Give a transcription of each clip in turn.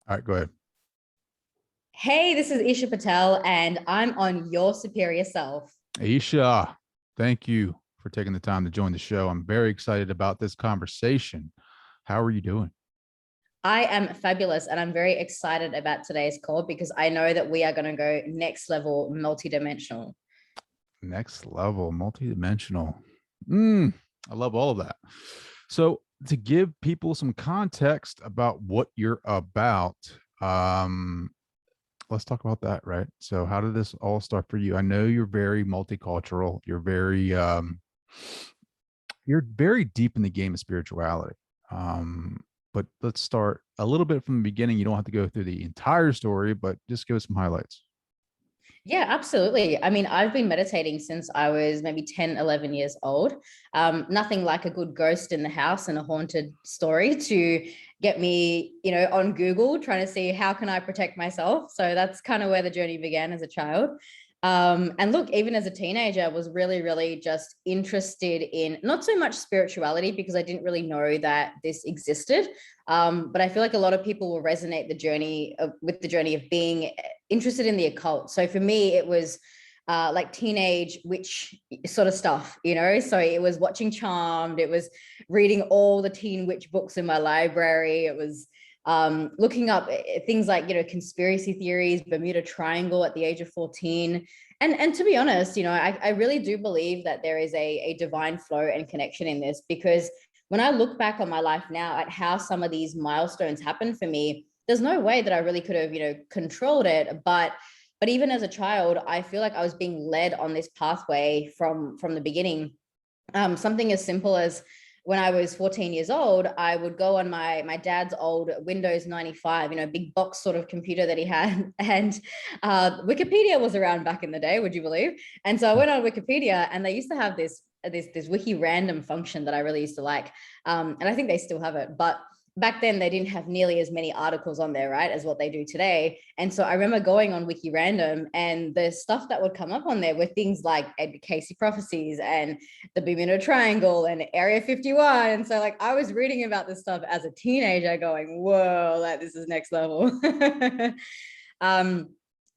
All right, go ahead. Hey, this is Eesha Patel, and I'm on Your Superior Self. Aisha, thank you for taking the time to join the show. I'm very excited about this conversation. How are you doing? I am fabulous, and I'm very excited about today's call because I know that we are going to go next level multidimensional. Next level, multidimensional. Mm, I love all of that. So, to give people some context about what you're about, um, let's talk about that, right? So, how did this all start for you? I know you're very multicultural. You're very deep in the game of spirituality. Um, but let's start a little bit from the beginning. You don't have to go through the entire story, but just give us some highlights. Yeah, absolutely. I mean, I've been meditating since I was maybe 10, 11 years old. Nothing like a good ghost in the house and a haunted story to get me, on Google trying to see how can I protect myself. So that's kind of where the journey began as a child. And look, even as a teenager, I was really, really just interested in not so much spirituality because I didn't really know that this existed. But I feel like a lot of people will resonate with the journey of being interested in the occult. So for me, it was like teenage witch sort of stuff. So it was watching Charmed, it was reading all the teen witch books in my library, it was looking up things like conspiracy theories, Bermuda Triangle at the age of 14. And to be honest, I really do believe that there is a divine flow and connection in this because when I look back on my life now at how some of these milestones happened for me, there's no way that I really could have, controlled it. But even as a child, I feel like I was being led on this pathway from the beginning. Something as simple as when I was 14 years old, I would go on my dad's old Windows 95, big box sort of computer that he had. And Wikipedia was around back in the day, would you believe? And so I went on Wikipedia and they used to have this wiki random function that I really used to like. And I think they still have it. But back then they didn't have nearly as many articles on there, right, as what they do today. And so I remember going on Wiki Random, and the stuff that would come up on there were things like Edgar Casey prophecies and the Bermuda Triangle and Area 51. And so like I was reading about this stuff as a teenager going, whoa, like this is next level. um,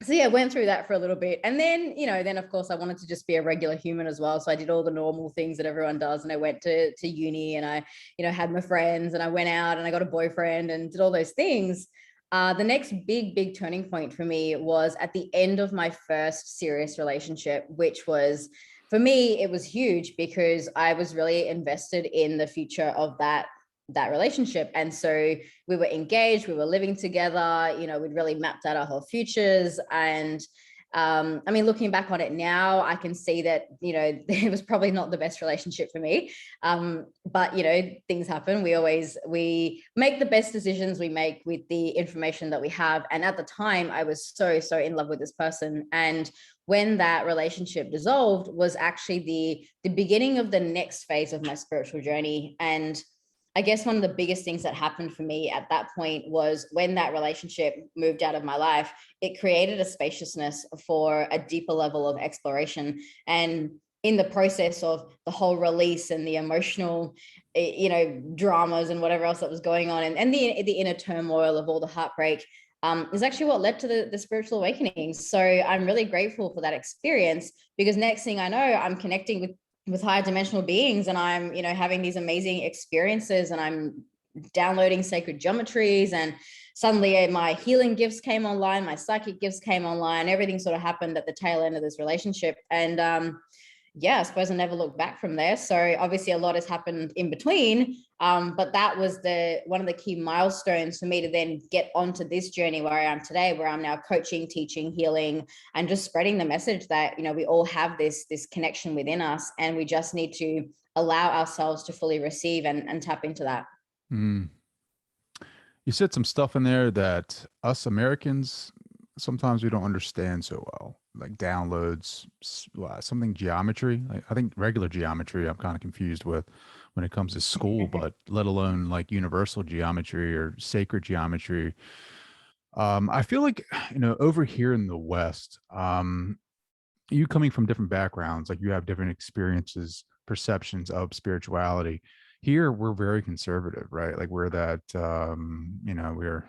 so yeah, went through that for a little bit. And then, then of course I wanted to just be a regular human as well. So I did all the normal things that everyone does. And I went to uni and I, had my friends and I went out and I got a boyfriend and did all those things. The next big turning point for me was at the end of my first serious relationship, which was for me, it was huge because I was really invested in the future of that relationship. And so we were engaged, we were living together, we'd really mapped out our whole futures. And I mean, looking back on it now, I can see that, it was probably not the best relationship for me. But, things happen. We make the best decisions we make with the information that we have. And at the time, I was so in love with this person. And when that relationship dissolved was actually the beginning of the next phase of my spiritual journey. And I guess one of the biggest things that happened for me at that point was when that relationship moved out of my life, it created a spaciousness for a deeper level of exploration. And in the process of the whole release and the emotional, dramas and whatever else that was going on, and the inner turmoil of all the heartbreak, is actually what led to the spiritual awakening. So I'm really grateful for that experience because next thing I know, I'm connecting with higher dimensional beings and I'm having these amazing experiences and I'm downloading sacred geometries, and suddenly my healing gifts came online, my psychic gifts came online, everything sort of happened at the tail end of this relationship. And yeah, I suppose I never looked back from there. So obviously a lot has happened in between. But that was one of the key milestones for me to then get onto this journey where I am today, where I'm now coaching, teaching, healing, and just spreading the message that, we all have this connection within us, and we just need to allow ourselves to fully receive and tap into that. Mm. You said some stuff in there that us Americans sometimes we don't understand so well, like downloads, something geometry. I think regular geometry I'm kind of confused with when it comes to school, but let alone like universal geometry or sacred geometry. I feel like, over here in the West, you coming from different backgrounds, like you have different experiences, perceptions of spirituality. Here, we're very conservative, right? Like we're that, we're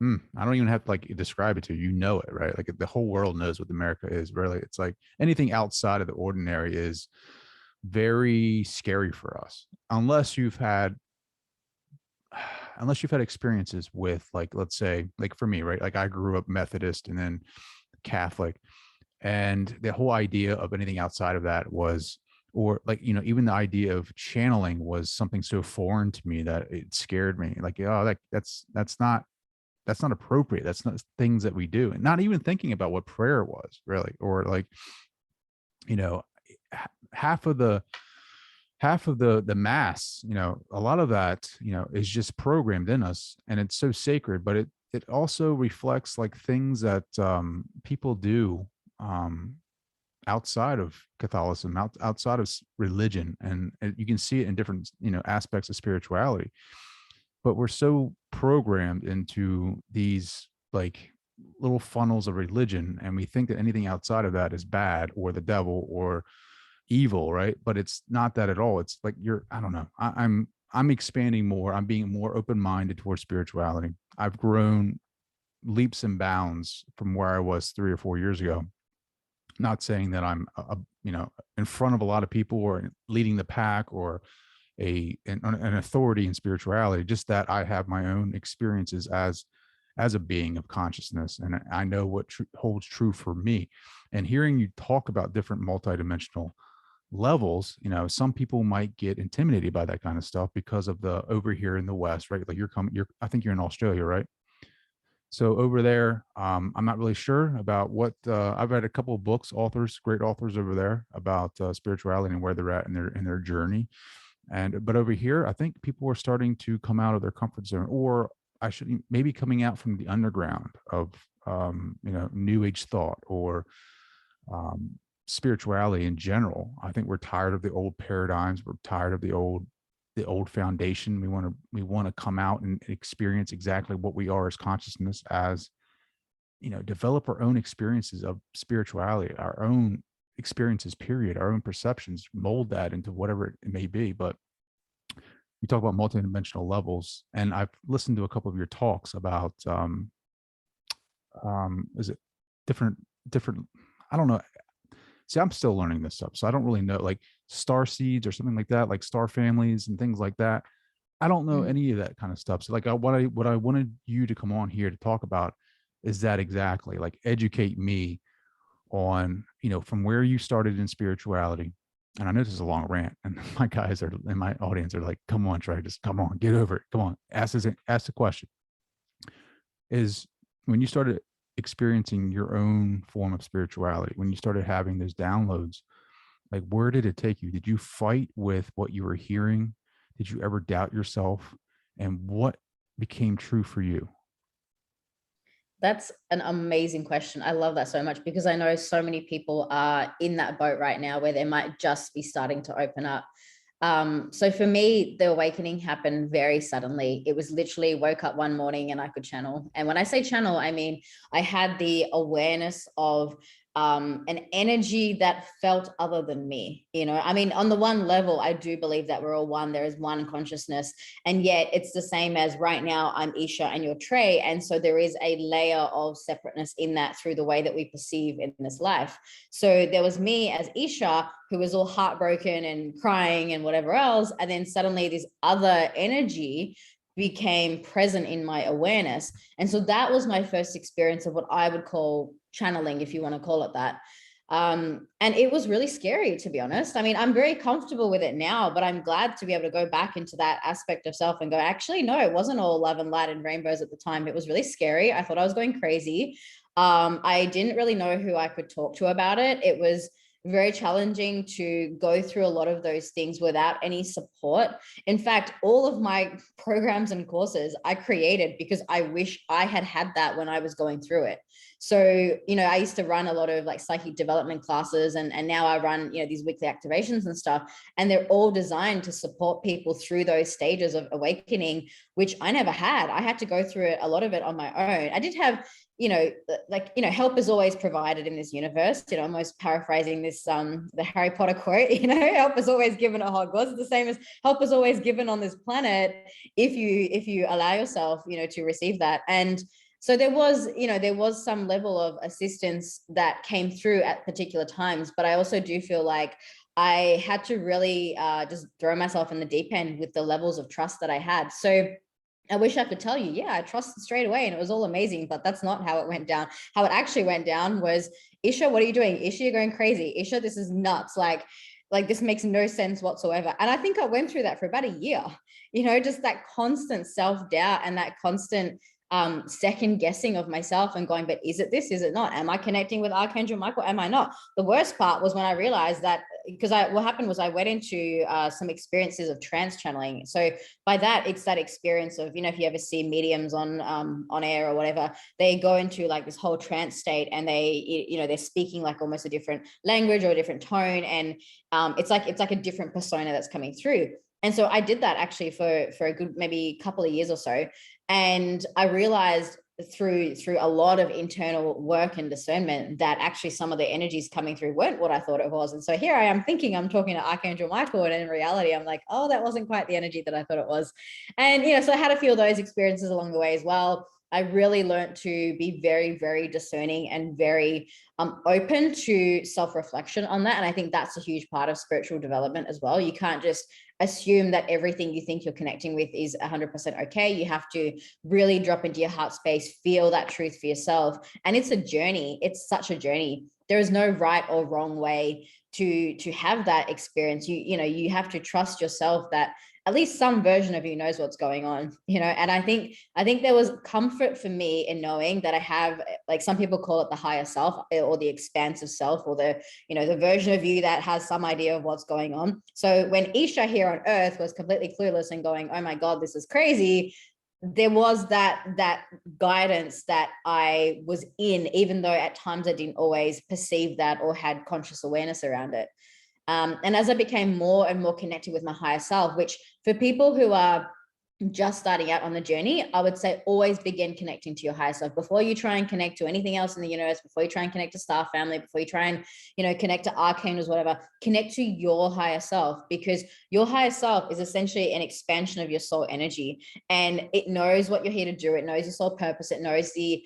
I don't even have to like describe it to you. You know it, right? Like the whole world knows what America is. Really, it's like anything outside of the ordinary is very scary for us, unless you've had experiences with, like, let's say, like for me, right? Like I grew up Methodist and then Catholic, and the whole idea of anything outside of that was, or like, even the idea of channeling was something so foreign to me that it scared me. Like, oh, that's not appropriate. That's not things that we do. And not even thinking about what prayer was really, or like, you know, half of the the mass, a lot of that, is just programmed in us, and it's so sacred, but it also reflects like things that people do um outside of Catholicism, outside of religion, and you can see it in different, aspects of spirituality. But we're so programmed into these like little funnels of religion, and we think that anything outside of that is bad or the devil or evil, right? But it's not that at all. It's like I don't know. I'm expanding more. I'm being more open-minded towards spirituality. I've grown leaps and bounds from where I was 3 or 4 years ago. Not saying that I'm in front of a lot of people or leading the pack or an authority in spirituality, just that I have my own experiences as a being of consciousness, and I know what holds true for me. And hearing you talk about different multidimensional levels, some people might get intimidated by that kind of stuff because of the over here in the West, right? Like I think you're in Australia, right? So over there, I'm not really sure about what I've read a couple of books, great authors over there about spirituality and where they're at in their journey. But over here, I think people are starting to come out of their comfort zone, or I should maybe coming out from the underground of new age thought or um, spirituality in general. I think we're tired of the old paradigms. We're tired of the old foundation. We want to come out and experience exactly what we are as consciousness, as develop our own experiences of spirituality, our own experiences, period, our own perceptions, mold that into whatever it may be. But you talk about multidimensional levels, and I've listened to a couple of your talks about is it different I don't know. See, I'm still learning this stuff, so I don't really know, like star seeds or something like that, like star families and things like that. I don't know Mm. any of that kind of stuff. So like what I wanted you to come on here to talk about is that exactly, like educate me on, from where you started in spirituality. And I know this is a long rant, and my guys are in my audience are like, come on, Trey, just come on, get over it. Come on, ask the question. Is when you started experiencing your own form of spirituality, when you started having those downloads, like where did it take you? Did you fight with what you were hearing? Did you ever doubt yourself? And what became true for you? That's an amazing question. I love that so much because I know so many people are in that boat right now where they might just be starting to open up. So for me, the awakening happened very suddenly. It was literally woke up one morning and I could channel. And when I say channel, I mean I had the awareness of an energy that felt other than me. I mean, on the one level, I do believe that we're all one. There is one consciousness, and yet it's the same as right now. I'm Eesha and you're Trey, and so there is a layer of separateness in that through the way that we perceive in this life. So there was me as Eesha, who was all heartbroken and crying and whatever else. And then suddenly this other energy became present in my awareness. And so that was my first experience of what I would call channeling, if you want to call it that. And it was really scary, to be honest. I mean, I'm very comfortable with it now, but I'm glad to be able to go back into that aspect of self and go, actually, no, it wasn't all love and light and rainbows at the time. It was really scary. I thought I was going crazy. I didn't really know who I could talk to about it. It was very challenging to go through a lot of those things without any support. In fact, all of my programs and courses I created because I wish I had had that when I was going through it. So, I used to run a lot of like psychic development classes, and now I run, these weekly activations and stuff. And they're all designed to support people through those stages of awakening, which I never had. I had to go through it, a lot of it on my own. I did have help is always provided in this universe. I'm almost paraphrasing this, the Harry Potter quote, help is always given at Hogwarts. It's the same as help is always given on this planet if you allow yourself, to receive that. And So there was, there was some level of assistance that came through at particular times, but I also do feel like I had to really just throw myself in the deep end with the levels of trust that I had. So I wish I could tell you, yeah, I trusted straight away and it was all amazing, but that's not how it went down. How it actually went down was, Eesha, what are you doing? Eesha, you're going crazy. Eesha, this is nuts. Like this makes no sense whatsoever. And I think I went through that for about a year, just that constant self-doubt and that constant second guessing of myself and going, but is it this? Is it not? Am I connecting with Archangel Michael? Am I not? The worst part was when I realized that, because what happened was I went into some experiences of trance channeling. So by that, it's that experience of, if you ever see mediums on air or whatever, they go into like this whole trance state and they're speaking like almost a different language or a different tone. And it's like a different persona that's coming through. And so I did that actually for a good maybe couple of years or so. And I realized through a lot of internal work and discernment that actually some of the energies coming through weren't what I thought it was. And so here I am thinking I'm talking to Archangel Michael, and in reality, I'm like, oh, that wasn't quite the energy that I thought it was. And, so I had a few of those experiences along the way as well. I really learned to be very, very discerning and very open to self-reflection on that. And I think that's a huge part of spiritual development as well. You can't just assume that everything you think you're connecting with is 100% okay. You have to really drop into your heart space, feel that truth for yourself. And it's a journey. It's such a journey. There is no right or wrong way to have that experience. You have to trust yourself that at least some version of you knows what's going on, and I think there was comfort for me in knowing that I have, like some people call it the higher self or the expansive self, or the version of you that has some idea of what's going on. So when Eesha here on earth was completely clueless and going, oh my God, this is crazy, there was that guidance that I was in, even though at times I didn't always perceive that or had conscious awareness around it. And as I became more and more connected with my higher self, which for people who are just starting out on the journey, I would say always begin connecting to your higher self before you try and connect to anything else in the universe, before you try and connect to star family, before you try and, connect to archangels, whatever. Connect to your higher self, because your higher self is essentially an expansion of your soul energy, and it knows what you're here to do. It knows your soul purpose. It knows the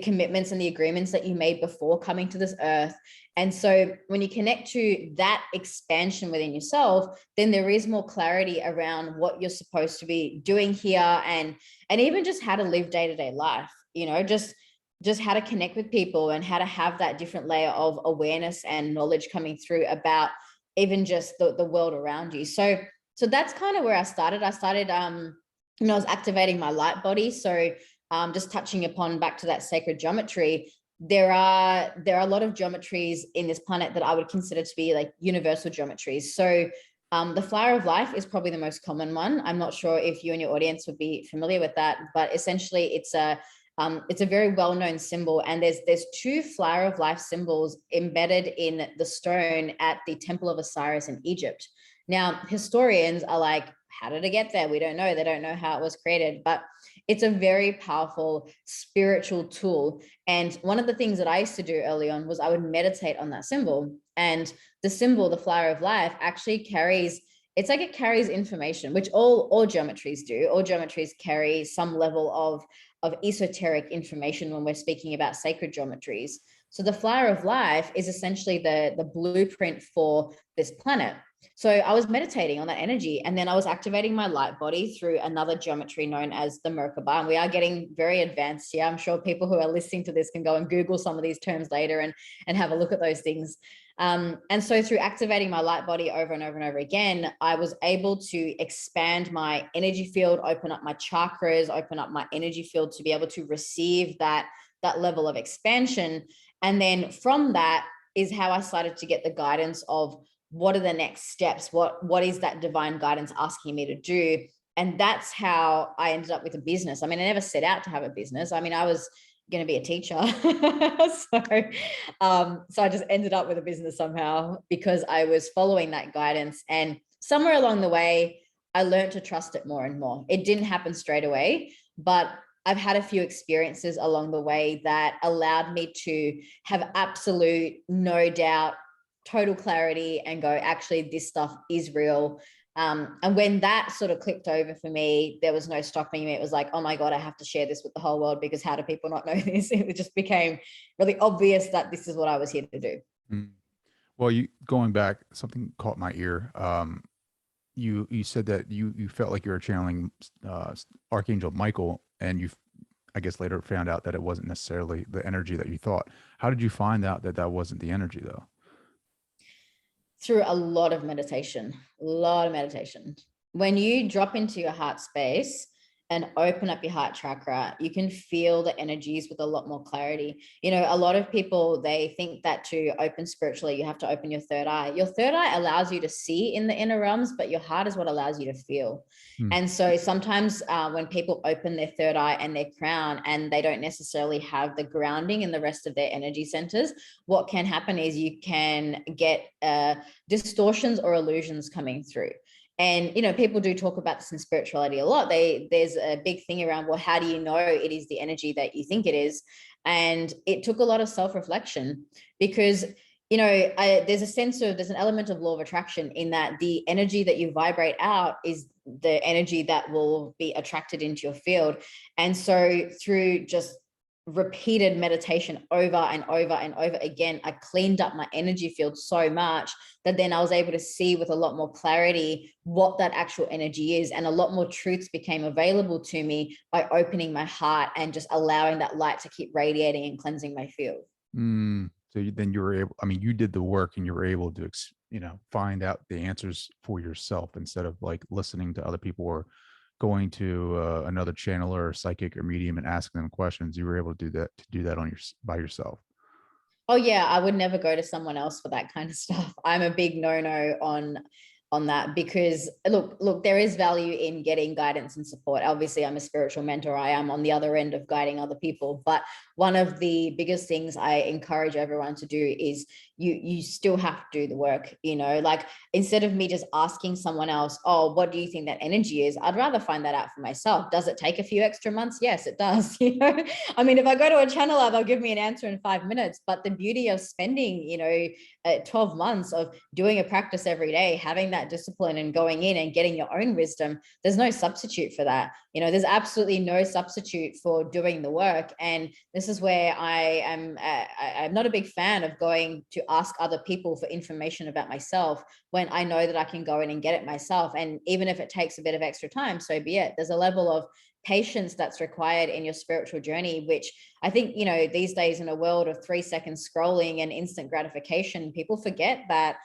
commitments and the agreements that you made before coming to this earth. And so when you connect to that expansion within yourself, then there is more clarity around what you're supposed to be doing here, and even just how to live day-to-day life, just how to connect with people and how to have that different layer of awareness and knowledge coming through about even just the world around you. So that's kind of where I started. I was activating my light body. So just touching upon back to that sacred geometry, there are a lot of geometries in this planet that I would consider to be like universal geometries. So the flower of life is probably the most common one. I'm not sure if you and your audience would be familiar with that, but essentially it's a very well-known symbol. And there's two flower of life symbols embedded in the stone at the Temple of Osiris in Egypt. Now, historians are like, how did it get there? We don't know. They don't know how it was created, but it's a very powerful spiritual tool. And one of the things that I used to do early on was I would meditate on that symbol. And the symbol, the flower of life, actually carries, it's like it carries information, which all geometries do. All geometries carry some level of esoteric information when we're speaking about sacred geometries. So the flower of life is essentially the blueprint for this planet. So I was meditating on that energy, and then I was activating my light body through another geometry known as the Merkabah. And we are getting very advanced here. I'm sure people who are listening to this can go and Google some of these terms later and have a look at those things. And so through activating my light body over and over and over again, I was able to expand my energy field, open up my chakras, open up my energy field to be able to receive that level of expansion. And then from that is how I started to get the guidance of what are the next steps? What is that divine guidance asking me to do? And that's how I ended up with a business. I mean, I never set out to have a business. I mean, I was going to be a teacher. So I just ended up with a business somehow because I was following that guidance. And somewhere along the way, I learned to trust it more and more. It didn't happen straight away, but I've had a few experiences along the way that allowed me to have absolute, no doubt, total clarity and go, actually, this stuff is real. And when that sort of clicked over for me, there was no stopping me. It was like, oh my God, I have to share this with the whole world, because how do people not know this? It just became really obvious that this is what I was here to do. Mm. Well, you going back, something caught my ear. You said that you felt like you were channeling Archangel Michael, and you, I guess, later found out that it wasn't necessarily the energy that you thought. How did you find out that that wasn't the energy, though? Through a lot of meditation, a lot of meditation. When you drop into your heart space and open up your heart chakra, you can feel the energies with a lot more clarity. You know, a lot of people, they think that to open spiritually, you have to open your third eye. Your third eye allows you to see in the inner realms, but your heart is what allows you to feel. Hmm. And so sometimes when people open their third eye and their crown, and they don't necessarily have the grounding in the rest of their energy centers, what can happen is you can get distortions or illusions coming through. And you know, people do talk about this in spirituality a lot. There's a big thing around, well, how do you know it is the energy that you think it is? And it took a lot of self-reflection, because you know, there's an element of law of attraction in that the energy that you vibrate out is the energy that will be attracted into your field. And so through just repeated meditation over and over and over again, I cleaned up my energy field so much that then I was able to see with a lot more clarity what that actual energy is. And a lot more truths became available to me by opening my heart and just allowing that light to keep radiating and cleansing my field. So then you were able, I mean, you did the work and you were able to, find out the answers for yourself instead of like listening to other people or going to another channel or psychic or medium and asking them questions. You were able to do that on by yourself. Oh yeah, I would never go to someone else for that kind of stuff. I'm a big no-no on that, because look, there is value in getting guidance and support. Obviously, I'm a spiritual mentor. I am on the other end of guiding other people, but one of the biggest things I encourage everyone to do is you still have to do the work, you know, like instead of me just asking someone else, oh, what do you think that energy is? I'd rather find that out for myself. Does it take a few extra months? Yes, it does. You know, I mean, if I go to a channel, they'll give me an answer in 5 minutes, but the beauty of spending, you know, 12 months of doing a practice every day, having that discipline and going in and getting your own wisdom, there's no substitute for that. You know, there's absolutely no substitute for doing the work. And this is where I'm not a big fan of going to ask other people for information about myself when I know that I can go in and get it myself. And even if it takes a bit of extra time, so be it. There's a level of patience that's required in your spiritual journey, which I think, you know, these days in a world of 3 second scrolling and instant gratification, people forget that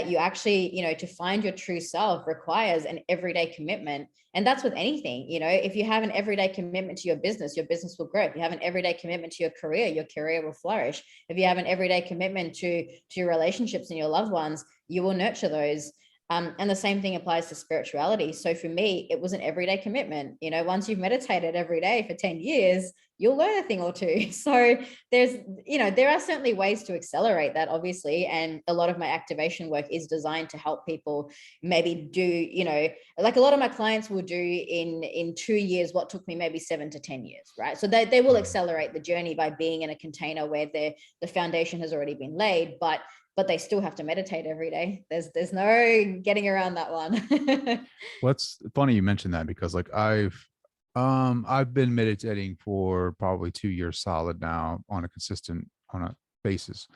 you actually, you know, to find your true self requires an everyday commitment. And that's with anything. You know, if you have an everyday commitment to your business will grow. If you have an everyday commitment to your career will flourish. If you have an everyday commitment to your relationships and your loved ones, you will nurture those. And the same thing applies to spirituality. So for me, it was an everyday commitment. You know, once you've meditated every day for 10 years, you'll learn a thing or two. So there's, you know, there are certainly ways to accelerate that, obviously. And a lot of my activation work is designed to help people maybe do, you know, like a lot of my clients will do in 2 years what took me maybe 7 to 10 years, right? So they will accelerate the journey by being in a container where the foundation has already been laid, but they still have to meditate every day. There's no getting around that one. Well, it's funny you mentioned that because like I've been meditating for probably 2 years solid now on a basis.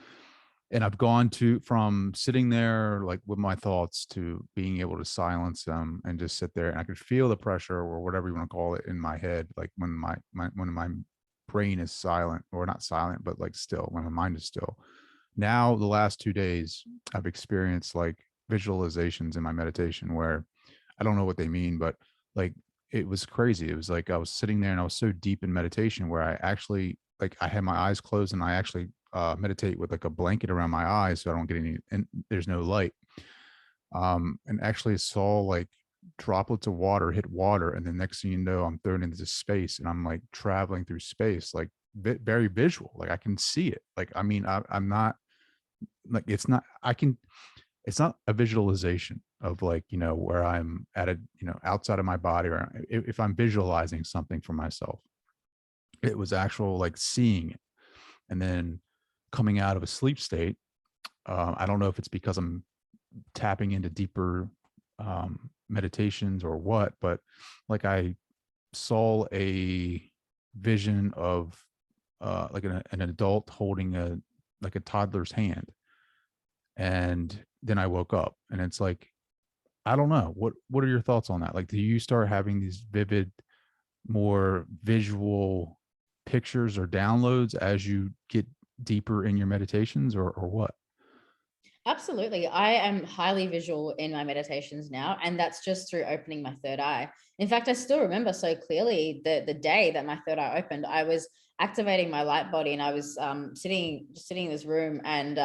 And I've gone to from sitting there like with my thoughts to being able to silence them and just sit there and I could feel the pressure or whatever you want to call it in my head, like when my brain is silent or not silent, but like still when my mind is still. Now the last 2 days I've experienced like visualizations in my meditation where I don't know what they mean, but like it was crazy. It was like I was sitting there and I was so deep in meditation where I actually like I had my eyes closed and I actually meditate with like a blanket around my eyes so I don't get any and there's no light. And actually saw like droplets of water hit water, and the next thing you know, I'm thrown into space and I'm like traveling through space, like very visual. Like I can see it. Like I mean, I'm not like it's not a visualization of like where I'm at a outside of my body or if I'm visualizing something for myself. It was actual like seeing it and then coming out of a sleep state. I don't know if it's because I'm tapping into deeper meditations or what, but like I saw a vision of like an adult holding a like a toddler's hand, and then I woke up, and it's like I don't know what are your thoughts on that? Like, do you start having these vivid, more visual pictures or downloads as you get deeper in your meditations, or what? Absolutely. I am highly visual in my meditations now, and that's just through opening my third eye. In fact, I still remember so clearly the day that my third eye opened. I was activating my light body, and I was sitting in this room, and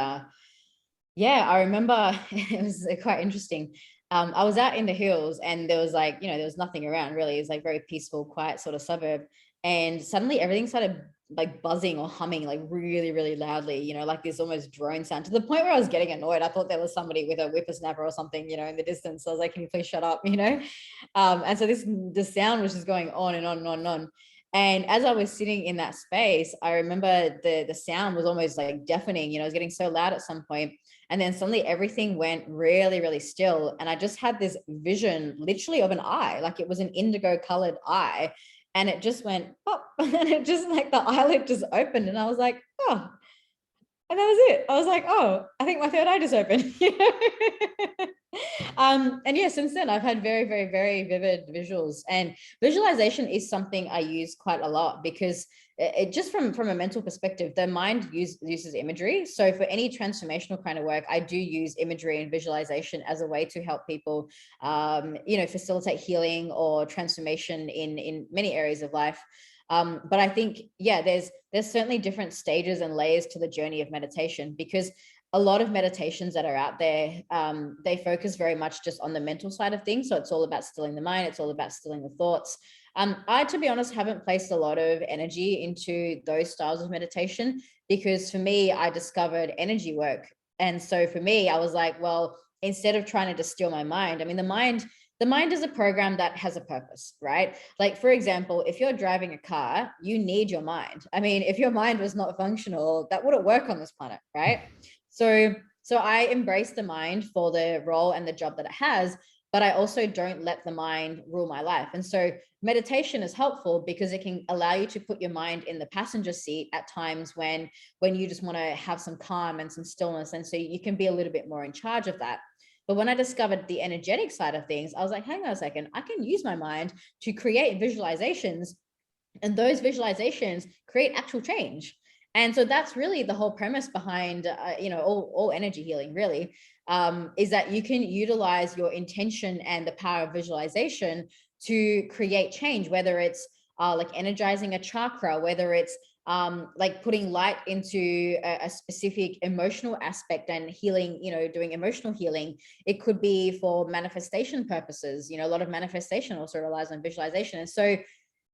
yeah, I remember it was quite interesting. I was out in the hills, and there was like, there was nothing around really. It was like very peaceful, quiet sort of suburb. And suddenly everything started like buzzing or humming like really, really loudly, like this almost drone sound, to the point where I was getting annoyed. I thought there was somebody with a whippersnapper or something, in the distance. So I was like, can you please shut up? And so the sound was just going on and on and on and on. And as I was sitting in that space, I remember the sound was almost like deafening. It was getting so loud at some point. And then suddenly everything went really, really still. And I just had this vision literally of an eye, like it was an indigo colored eye. And it just went pop. And it just like the eyelid just opened. And I was like, oh, and that was it. I was like, oh, I think my third eye just opened. And yeah, since then I've had very, very, very vivid visuals, and visualization is something I use quite a lot because it just from a mental perspective, the mind uses imagery. So for any transformational kind of work, I do use imagery and visualization as a way to help people, facilitate healing or transformation in many areas of life. But I think, yeah, there's certainly different stages and layers to the journey of meditation, because a lot of meditations that are out there, they focus very much just on the mental side of things. So it's all about stilling the mind. It's all about stilling the thoughts. I, to be honest, haven't placed a lot of energy into those styles of meditation, because for me, I discovered energy work. And so for me, I was like, well, instead of trying to distill my mind, I mean, the mind is a program that has a purpose, right? Like, for example, if you're driving a car, you need your mind. I mean, if your mind was not functional, that wouldn't work on this planet, right? So I embrace the mind for the role and the job that it has, but I also don't let the mind rule my life. And so meditation is helpful because it can allow you to put your mind in the passenger seat at times when you just want to have some calm and some stillness. And so you can be a little bit more in charge of that. But when I discovered the energetic side of things, I was like, hang on a second, I can use my mind to create visualizations, and those visualizations create actual change. And so that's really the whole premise behind all energy healing really, is that you can utilize your intention and the power of visualization to create change, whether it's like energizing a chakra, whether it's like putting light into a specific emotional aspect and healing, doing emotional healing. It could be for manifestation purposes. A lot of manifestation also relies on visualization. And so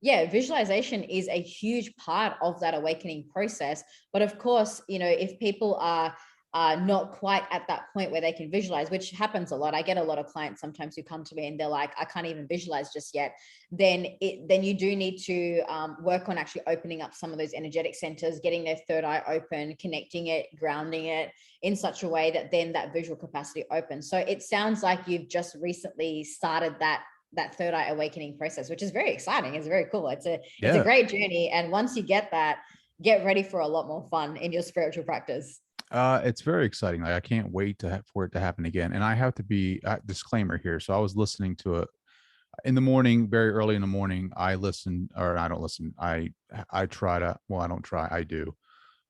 yeah, visualization is a huge part of that awakening process. But of course, if people are not quite at that point where they can visualize, which happens a lot. I get a lot of clients sometimes who come to me and they're like, I can't even visualize just yet. Then you do need to work on actually opening up some of those energetic centers, getting their third eye open, connecting it, grounding it in such a way that then that visual capacity opens. So it sounds like you've just recently started that third eye awakening process, which is very exciting. It's very cool. It's a Yeah. great journey. And once you get that, get ready for a lot more fun in your spiritual practice. It's very exciting. Like I can't wait for it to happen again. And I have to be disclaimer here. So I was listening to it in the morning, very early in the morning. I listen, or I don't listen. I try to. Well, I don't try. I do.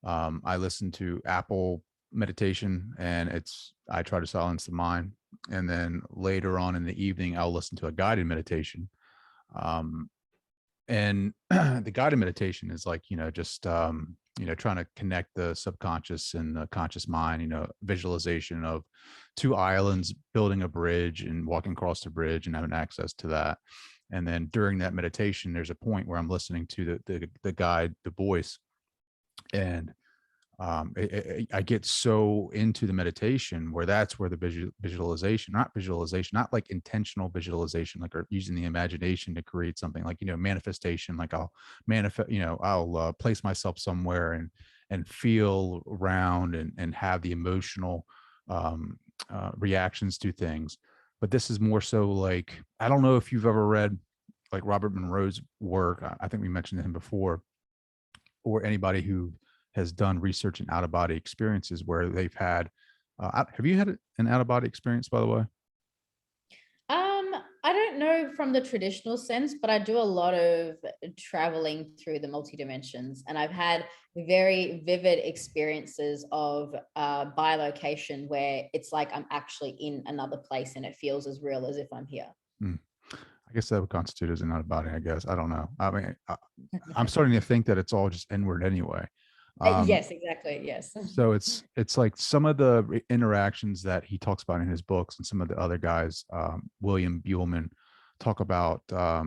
I listen to Apple meditation, and I try to silence the mind. And then later on in the evening, I'll listen to a guided meditation. Um, and the guided meditation is like just trying to connect the subconscious and the conscious mind, visualization of two islands building a bridge and walking across the bridge and having access to that. And then during that meditation there's a point where I'm listening to the guide, the voice, and I get so into the meditation where that's where the visualization, not like intentional visualization, like or using the imagination to create something, like manifestation, like I'll manifest, I'll place myself somewhere and feel around and have the emotional reactions to things. but this is more so like, I don't know if you've ever read like Robert Monroe's work. I think we mentioned him before, or anybody who has done research in out of body experiences where they've had. Have you had an out of body experience, by the way? Um, I don't know from the traditional sense, but I do a lot of traveling through the multi dimensions, and I've had very vivid experiences of bilocation where it's like I'm actually in another place and it feels as real as if I'm here. Hmm. I guess that would constitute as an out of body. I guess I don't know. I mean, I'm starting to think that it's all just inward anyway. Um, Yes, exactly. Yes. so it's like some of the interactions that he talks about in his books, and some of the other guys, William Buellman, talk about a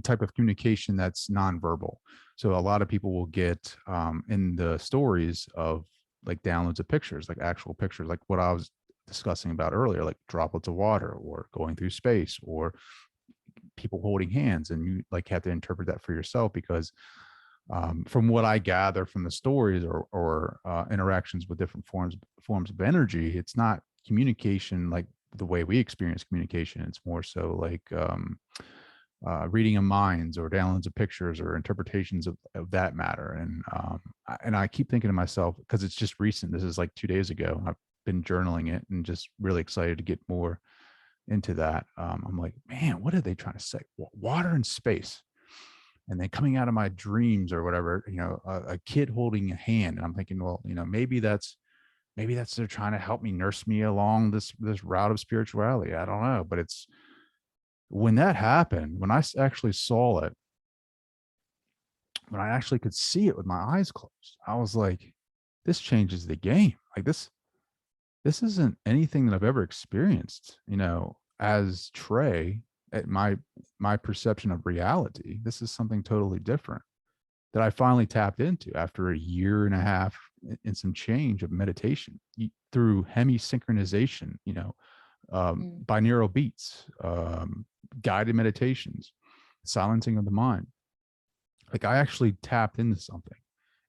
type of communication that's nonverbal. So a lot of people will get in the stories of like downloads of pictures, like actual pictures, like what I was discussing about earlier, like droplets of water or going through space or people holding hands, and you like have to interpret that for yourself because from what I gather from the stories or interactions with different forms of energy, it's not communication like the way we experience communication. It's more so like reading of minds or downloads of pictures or interpretations of that matter. And I keep thinking to myself, because it's just recent. This is like 2 days ago. I've been journaling it and just really excited to get more into that. I'm like, man, what are they trying to say? Water and space. And then coming out of my dreams or whatever, a kid holding a hand. And I'm thinking, well, maybe that's they're trying to help me, nurse me along this route of spirituality. I don't know, but it's when that happened, when I actually saw it, when I actually could see it with my eyes closed, I was like, this changes the game. Like this isn't anything that I've ever experienced, as Trey, at my perception of reality. This is something totally different that I finally tapped into after a year and a half and some change of meditation through hemisynchronization, Mm. binaural beats, guided meditations, silencing of the mind. Like I actually tapped into something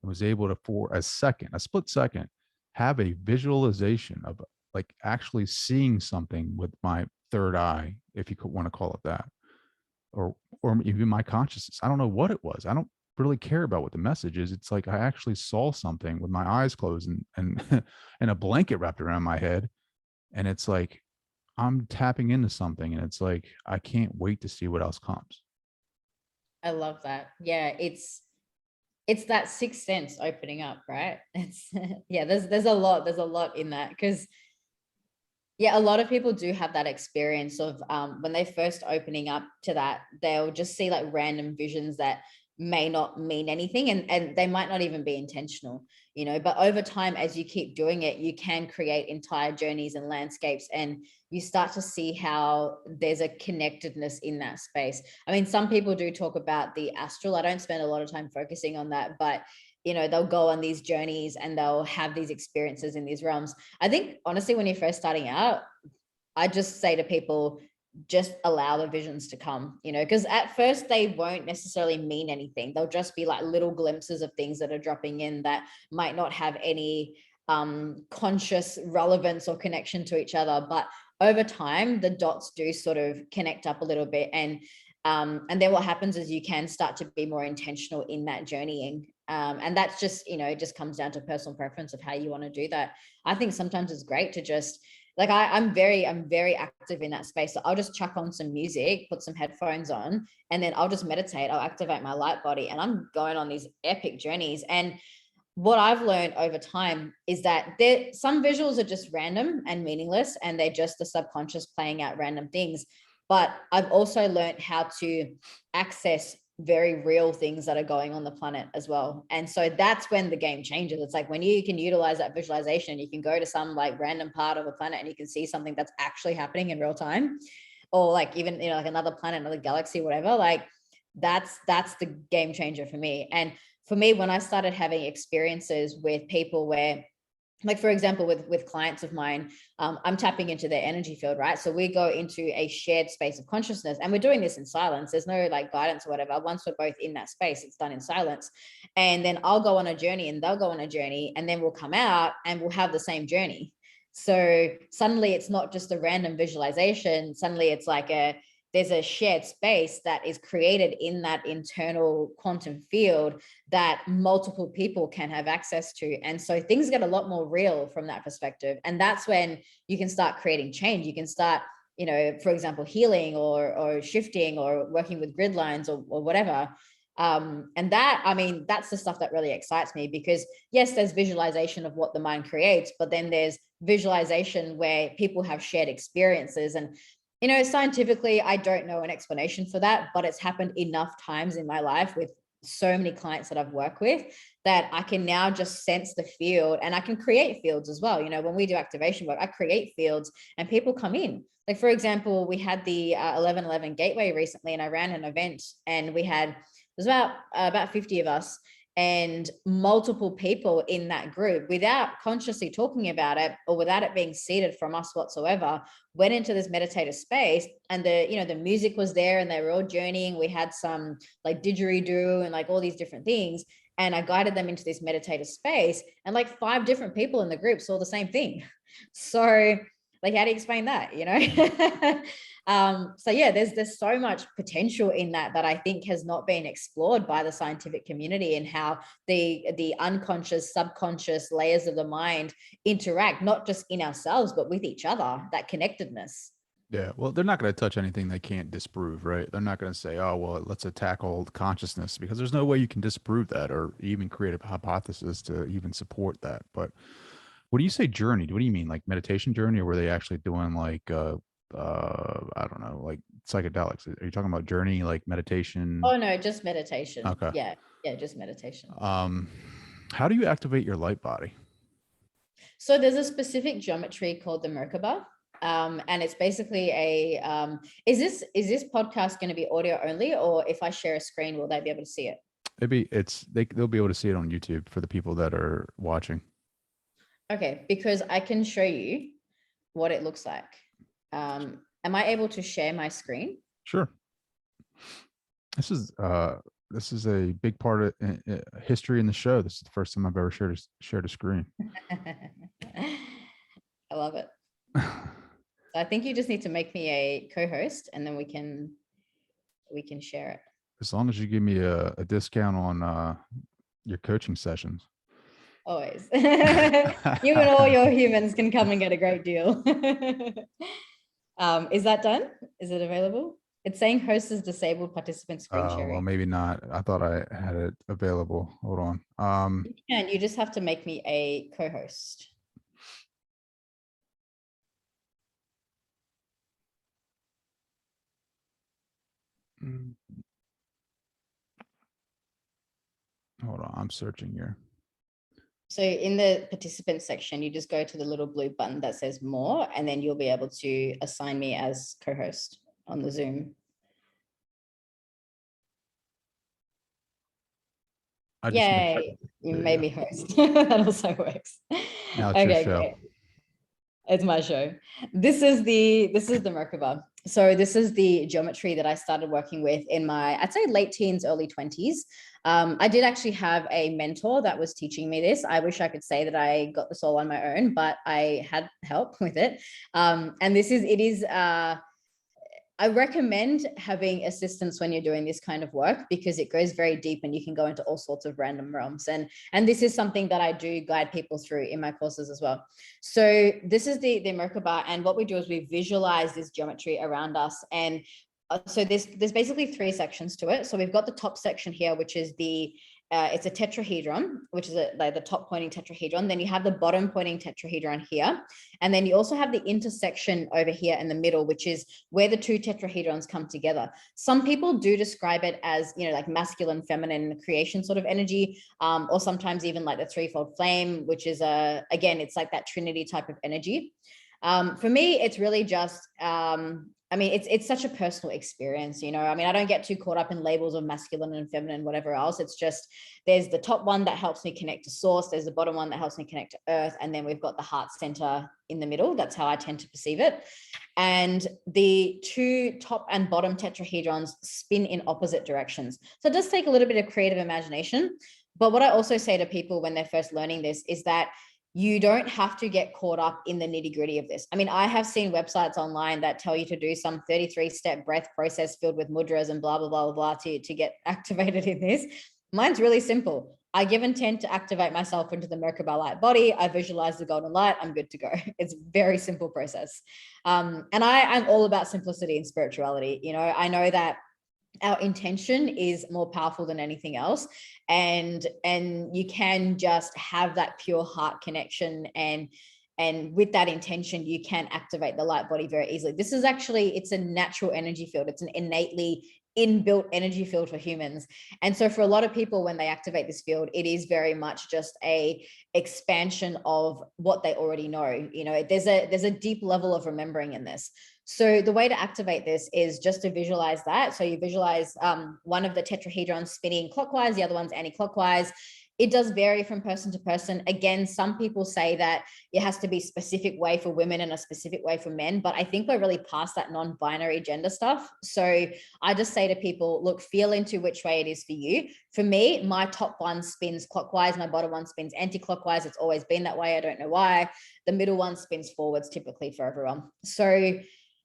and was able to, for a split second, have a visualization of like actually seeing something with my third eye, if you could want to call it that, or even my consciousness. I don't know what it was. I don't really care about what the message is. It's like I actually saw something with my eyes closed and and a blanket wrapped around my head. And it's like I'm tapping into something, and it's like I can't wait to see what else comes. I love that. Yeah, it's that sixth sense opening up, right? It's yeah, there's a lot in that because yeah, a lot of people do have that experience of when they first opening up to that, they'll just see like random visions that may not mean anything, and they might not even be intentional, but over time, as you keep doing it, you can create entire journeys and landscapes, and you start to see how there's a connectedness in that space. I mean, some people do talk about the astral. I don't spend a lot of time focusing on that, but they'll go on these journeys and they'll have these experiences in these realms. I think honestly, when you're first starting out, I just say to people, just allow the visions to come, because at first they won't necessarily mean anything. They'll just be like little glimpses of things that are dropping in that might not have any conscious relevance or connection to each other. But over time, the dots do sort of connect up a little bit. And then what happens is you can start to be more intentional in that journeying. And that's just, it just comes down to personal preference of how you want to do that. I think sometimes it's great to just like I'm very active in that space. So I'll just chuck on some music, put some headphones on, and then I'll just meditate. I'll activate my light body, and I'm going on these epic journeys. And what I've learned over time is that some visuals are just random and meaningless, and they're just the subconscious playing out random things. But I've also learned how to access very real things that are going on the planet as well. And so that's when the game changes. It's like when you can utilize that visualization, you can go to some like random part of the planet and you can see something that's actually happening in real time, or like even like another planet, another galaxy, whatever. Like that's the game changer for me. And for me, when I started having experiences with people where, like for example, with clients of mine, I'm tapping into their energy field, right? So we go into a shared space of consciousness, and we're doing this in silence. There's no like guidance or whatever. Once we're both in that space, it's done in silence. And then I'll go on a journey and they'll go on a journey, and then we'll come out and we'll have the same journey. So suddenly it's not just a random visualization. Suddenly it's like there's a shared space that is created in that internal quantum field that multiple people can have access to. And so things get a lot more real from that perspective. And that's when you can start creating change. You can start, for example, healing or shifting or working with grid lines or whatever. And that, I mean, that's the stuff that really excites me, because yes, there's visualization of what the mind creates, but then there's visualization where people have shared experiences. And scientifically, I don't know an explanation for that, but it's happened enough times in my life with so many clients that I've worked with that I can now just sense the field, and I can create fields as well. When we do activation work, I create fields and people come in. Like, for example, we had the 1111 Gateway recently, and I ran an event, and there's about 50 of us, and multiple people in that group, without consciously talking about it or without it being seeded from us whatsoever, went into this meditative space. And the music was there, and they were all journeying. We had some like didgeridoo and like all these different things, and I guided them into this meditative space, and like 5 different people in the group saw the same thing. So like, how do you explain that? So yeah, there's so much potential in that I think has not been explored by the scientific community, and how the unconscious, subconscious layers of the mind interact, not just in ourselves but with each other, that connectedness. Yeah, well, they're not going to touch anything they can't disprove, right? They're not going to say, "Oh, well, let's attack all consciousness," because there's no way you can disprove that or even create a hypothesis to even support that. But what do you say journey? What do you mean, like meditation journey, or were they actually doing like I don't know, like psychedelics? Are you talking about journey like meditation? Oh no, just meditation. Okay. Yeah, just meditation. Um, how do you activate your light body? So there's a specific geometry called the Merkabah. And it's basically is this podcast going to be audio only, or if I share a screen, will they be able to see it? Maybe they'll be able to see it on YouTube for the people that are watching. Okay, because I can show you what it looks like. Am I able to share my screen? Sure. This is a big part of history in the show. This is the first time I've ever shared a screen. I love it. So I think you just need to make me a co-host, and then we can share it. As long as you give me a discount on your coaching sessions. Always. You and all your humans can come and get a great deal. Is that done? Is it available? It's saying host is disabled, participant screen sharing. Well, maybe not. I thought I had it available. Hold on. And you just have to make me a co-host. Hold on. I'm searching here. So in the participant section, you just go to the little blue button that says more, and then you'll be able to assign me as co-host on the Zoom. Yay, you made me host. That also works. Now it's your show. Great. It's my show. This is the Merkabah. So this is the geometry that I started working with in my, I'd say, late teens, early 20s. I did actually have a mentor that was teaching me this. I wish I could say that I got this all on my own, but I had help with it. And it is I recommend having assistance when you're doing this kind of work, because it goes very deep and you can go into all sorts of random realms. And this is something that I do guide people through in my courses as well. So this is the Merkabah, and what we do is we visualize this geometry around us. And so there's basically 3 sections to it. So we've got the top section here, which is it's a tetrahedron, which is like the top pointing tetrahedron. Then you have the bottom pointing tetrahedron here. And then you also have the intersection over here in the middle, which is where the 2 tetrahedrons come together. Some people do describe it as, like masculine, feminine creation sort of energy, or sometimes even like the threefold flame, which is again, it's like that Trinity type of energy. For me, it's really just, it's such a personal experience, I don't get too caught up in labels of masculine and feminine, whatever else. It's just, there's the top one that helps me connect to source. There's the bottom one that helps me connect to earth. And then we've got the heart center in the middle. That's how I tend to perceive it. And the 2 top and bottom tetrahedrons spin in opposite directions. So it does take a little bit of creative imagination. But what I also say to people when they're first learning this is that you don't have to get caught up in the nitty gritty of this. I mean, I have seen websites online that tell you to do some 33-step breath process filled with mudras and blah, blah, blah, blah, to get activated in this. Mine's really simple. I give intent to activate myself into the Merkabah light body. I visualize the golden light. I'm good to go. It's a very simple process. And I'm all about simplicity and spirituality. You know, I know that our intention is more powerful than anything else, and you can just have that pure heart connection, and with that intention you can activate the light body very easily. This is actually, it's a natural energy field. It's an innately inbuilt energy field for humans. And so for a lot of people, when they activate this field, it is very much just a expansion of what they already know. You know, there's a deep level of remembering in this. So the way to activate this is just to visualize that. So you visualize one of the tetrahedrons spinning clockwise, the other one's anti-clockwise. It does vary from person to person. Again, some people say that it has to be a specific way for women and a specific way for men, but I think we're really past that non-binary gender stuff. So I just say to people, look, feel into which way it is for you. For me, my top one spins clockwise, my bottom one spins anti-clockwise. It's always been that way. I don't know why. The middle one spins forwards typically for everyone. So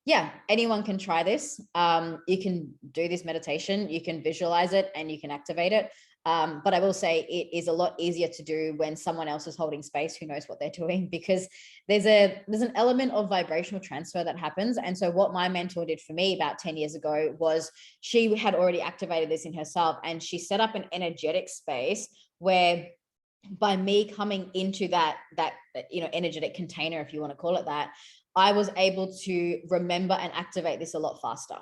yeah, anyone can try this. You can do this meditation, you can visualize it, and you can activate it. But I will say it is a lot easier to do when someone else is holding space who knows what they're doing, because there's an element of vibrational transfer that happens. And so what my mentor did for me about 10 years ago was she had already activated this in herself, and she set up an energetic space where, by me coming into that energetic container, if you want to call it that, I was able to remember and activate this a lot faster,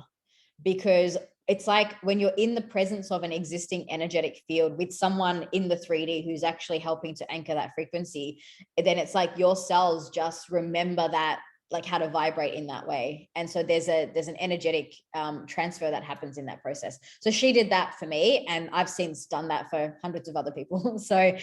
because it's like when you're in the presence of an existing energetic field with someone in the 3D who's actually helping to anchor that frequency, then it's like your cells just remember that, like how to vibrate in that way. And so there's an energetic transfer that happens in that process. So she did that for me, and I've since done that for hundreds of other people. So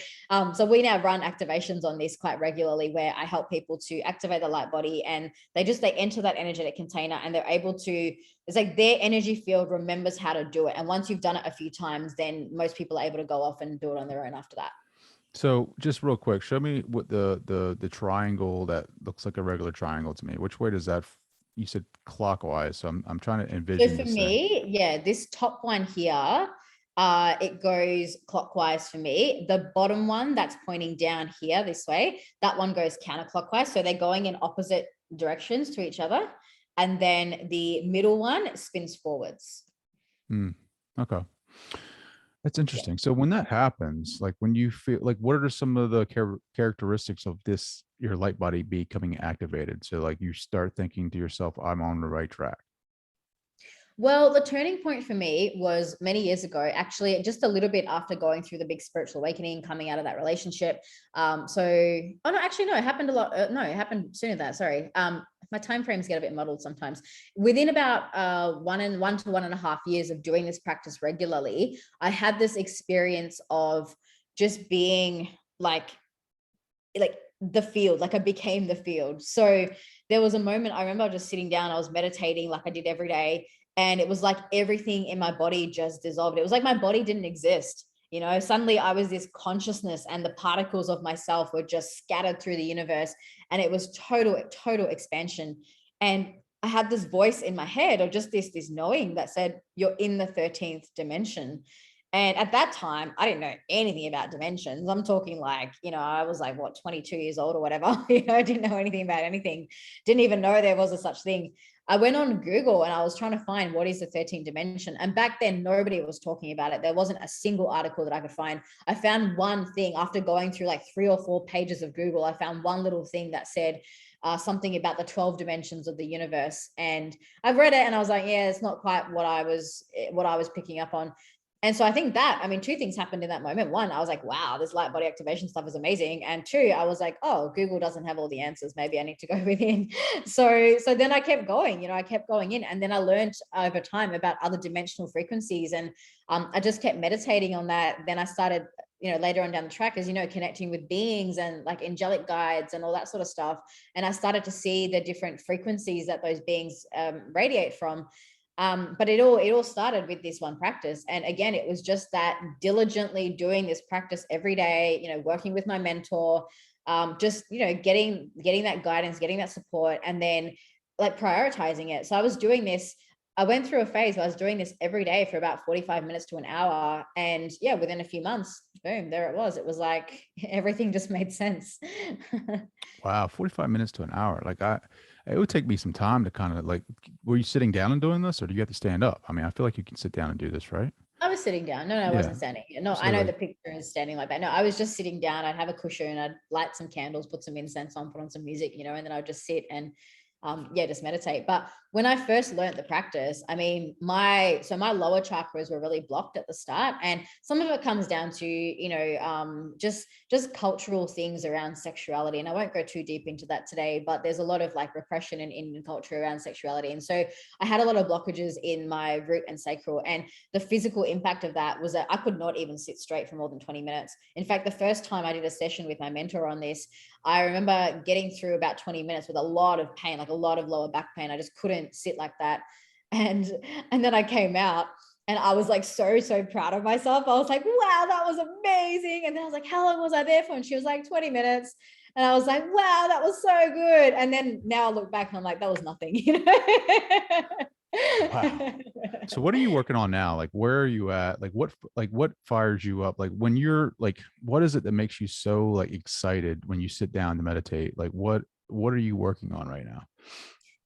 we now run activations on this quite regularly, where I help people to activate the light body, and they enter that energetic container, and they're able to, it's like their energy field remembers how to do it. And once you've done it a few times, then most people are able to go off and do it on their own after that. So just real quick, show me what the triangle that looks like a regular triangle to me. Which way does that? You said clockwise, so I'm trying to So envision for this thing. me, yeah, this top one here, it goes clockwise for me. The bottom one that's pointing down here this way, that one goes counterclockwise. So they're going in opposite directions to each other. And then the middle one spins forwards. Hmm. Okay. That's Yeah. interesting. So when that happens, like when you feel like, what are some of the characteristics of this, your light body becoming activated? So like you start thinking to yourself, I'm on the right track. Well, the turning point for me was many years ago, actually, just a little bit after going through the big spiritual awakening, coming out of that relationship. Oh no, actually, no, it happened a lot. No, it happened sooner than that. Sorry. My time frames get a bit muddled sometimes. Within about 1 to 1.5 years of doing this practice regularly, I had this experience of just being like the field, like I became the field. So there was a moment, I remember just sitting down, I was meditating like I did every day, and it was like everything in my body just dissolved. It was like my body didn't exist. You know, suddenly I was this consciousness, and the particles of myself were just scattered through the universe, and it was total expansion. And I had this voice in my head, or just this knowing that said, you're in the 13th dimension. And at that time, I didn't know anything about dimensions. I'm talking like, I was like, what, 22 years old or whatever. I didn't know anything about anything. Didn't even know there was a such thing. I went on Google and I was trying to find what is the 13th dimension. And back then, nobody was talking about it. There wasn't a single article that I could find. I found one thing after going through like 3 or 4 pages of Google. I found one little thing that said something about the 12 dimensions of the universe. And I read it and I was like, yeah, it's not quite what I was picking up on. And so I think that, I mean, 2 things happened in that moment. One, I was like, wow, this light body activation stuff is amazing. And 2, I was like, oh, Google doesn't have all the answers. Maybe I need to go within. So then I kept going, I kept going in. And then I learned over time about other dimensional frequencies. And I just kept meditating on that. Then I started, later on down the track, as connecting with beings and like angelic guides and all that sort of stuff. And I started to see the different frequencies that those beings radiate from. But it all started with this one practice. And again, it was just that diligently doing this practice every day, working with my mentor, just, getting that guidance, getting that support, and then like prioritizing it. So I was doing this. I went through a phase where I was doing this every day for about 45 minutes to an hour. And yeah, within a few months, boom, there it was. It was like everything just made sense. Wow, 45 minutes to an hour. It would take me some time to kind of like, were you sitting down and doing this or do you have to stand up? I mean, I feel like you can sit down and do this, right? I was sitting down. No, I Yeah. wasn't standing. No, I So know like, the picture is standing like that. No, I was just sitting down. I'd have a cushion, I'd light some candles, put some incense on, put on some music, and then I'd just sit and just meditate. But when I first learned the practice, I mean, my lower chakras were really blocked at the start, and some of it comes down to just cultural things around sexuality. And I won't go too deep into that today, but there's a lot of like repression in Indian culture around sexuality, and so I had a lot of blockages in my root and sacral, and the physical impact of that was that I could not even sit straight for more than 20 minutes. In fact, the first time I did a session with my mentor on this, I remember getting through about 20 minutes with a lot of pain, like a lot of lower back pain. I just couldn't sit like that. And then I came out and I was like so proud of myself. I was like, wow, that was amazing. And then I was like, how long was I there for? And she was like 20 minutes. And I was like, wow, that was so good. And then now I look back and I'm like, that was nothing, wow. So what are you working on now? Like, where are you at? Like what fires you up? Like when you're like, what is it that makes you so like excited when you sit down to meditate? Like what are you working on right now?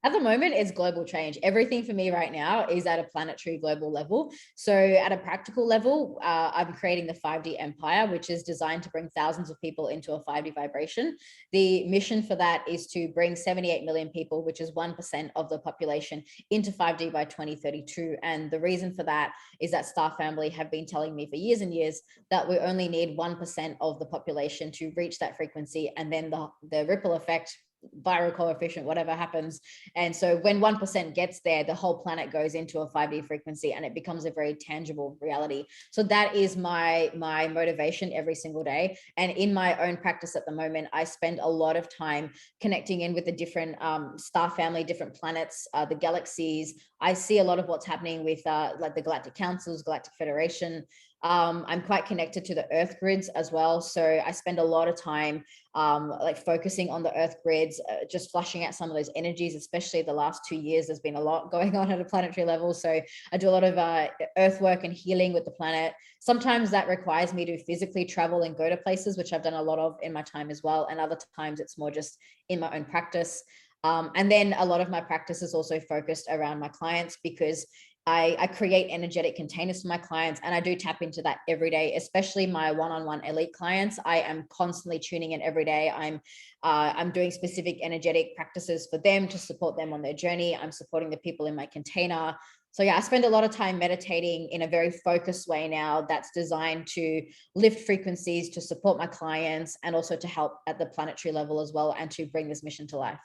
At the moment, it's global change. Everything for me right now is at a planetary global level. So, at a practical level, I'm creating the 5D empire, which is designed to bring thousands of people into a 5D vibration. The mission for that is to bring 78 million people, which is 1% of the population, into 5D by 2032. And the reason for that is that Star Family have been telling me for years and years that we only need 1% of the population to reach that frequency. And then the ripple effect, viral coefficient, whatever happens. And so when 1% gets there, the whole planet goes into a 5D frequency and it becomes a very tangible reality. So that is my motivation every single day. And in my own practice at the moment, I spend a lot of time connecting in with the different star family, different planets, the galaxies. I see a lot of what's happening with like the Galactic Councils, Galactic Federation. I'm quite connected to the earth grids as well. So I spend a lot of time like focusing on the earth grids, just flushing out some of those energies, especially the last 2 years. There's been a lot going on at a planetary level. So I do a lot of earth work and healing with the planet. Sometimes that requires me to physically travel and go to places, which I've done a lot of in my time as well. And other times it's more just in my own practice. And then a lot of my practice is also focused around my clients because I create energetic containers for my clients, and I do tap into that every day, especially my one-on-one elite clients. I am constantly tuning in every day. I'm doing specific energetic practices for them to support them on their journey. I'm supporting the people in my container. So yeah, I spend a lot of time meditating in a very focused way now that's designed to lift frequencies, to support my clients, and also to help at the planetary level as well, and to bring this mission to life.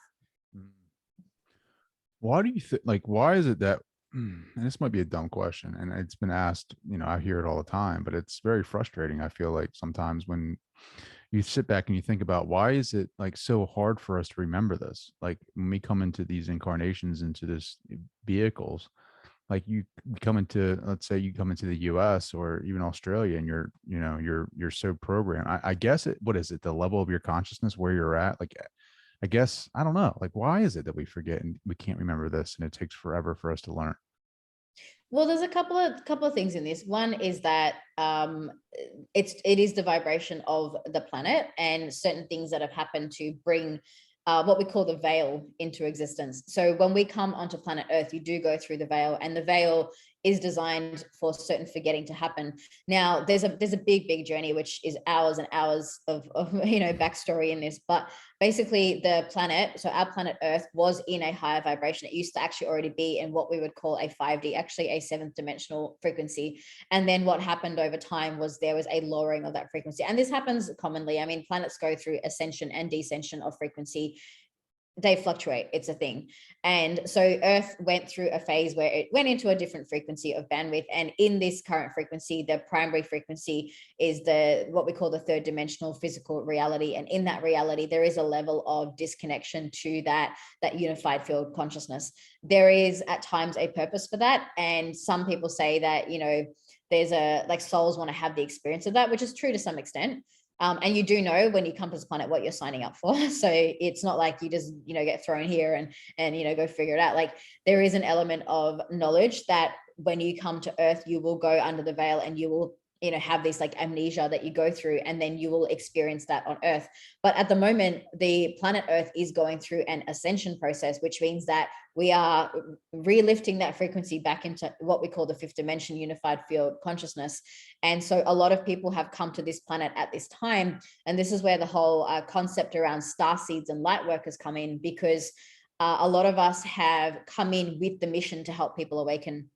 Mm. Why do you think, like, why is it that, and this might be a dumb question, and it's been asked, I hear it all the time, but it's very frustrating. I feel like sometimes when you sit back and you think about why is it like so hard for us to remember this? Like when we come into these incarnations, into this vehicles, like you come into, let's say you come into the US or even Australia and you're so programmed. I guess what is it, the level of your consciousness where you're at? Like I guess I don't know. Like, why is it that we forget and we can't remember this, and it takes forever for us to learn? Well, there's a couple of things in this. One is that it is the vibration of the planet and certain things that have happened to bring what we call the veil into existence. So when we come onto planet Earth, you do go through the veil, and the veil is designed for certain forgetting to happen. Now, there's a big journey, which is hours and hours of backstory in this, but basically the planet, so our planet Earth was in a higher vibration. It used to actually already be in what we would call a 5D, actually a seventh dimensional frequency. And then what happened over time was there was a lowering of that frequency. And this happens commonly. I mean, planets go through ascension and descension of frequency. They fluctuate, it's a thing. And so Earth went through a phase where it went into a different frequency of bandwidth, and in this current frequency, the primary frequency is the what we call the third dimensional physical reality. And in that reality, there is a level of disconnection to that unified field consciousness. There is at times a purpose for that, and some people say that there's a like souls want to have the experience of that, which is true to some extent. And you do know when you come to this planet what you're signing up for. So it's not like you just, get thrown here and go figure it out. Like, there is an element of knowledge that when you come to Earth, you will go under the veil and you will, have this like amnesia that you go through, and then you will experience that on Earth. But at the moment, the planet Earth is going through an ascension process, which means that we are relifting that frequency back into what we call the fifth dimension unified field consciousness. And so a lot of people have come to this planet at this time. And this is where the whole concept around star seeds and light workers come in, because a lot of us have come in with the mission to help people awaken.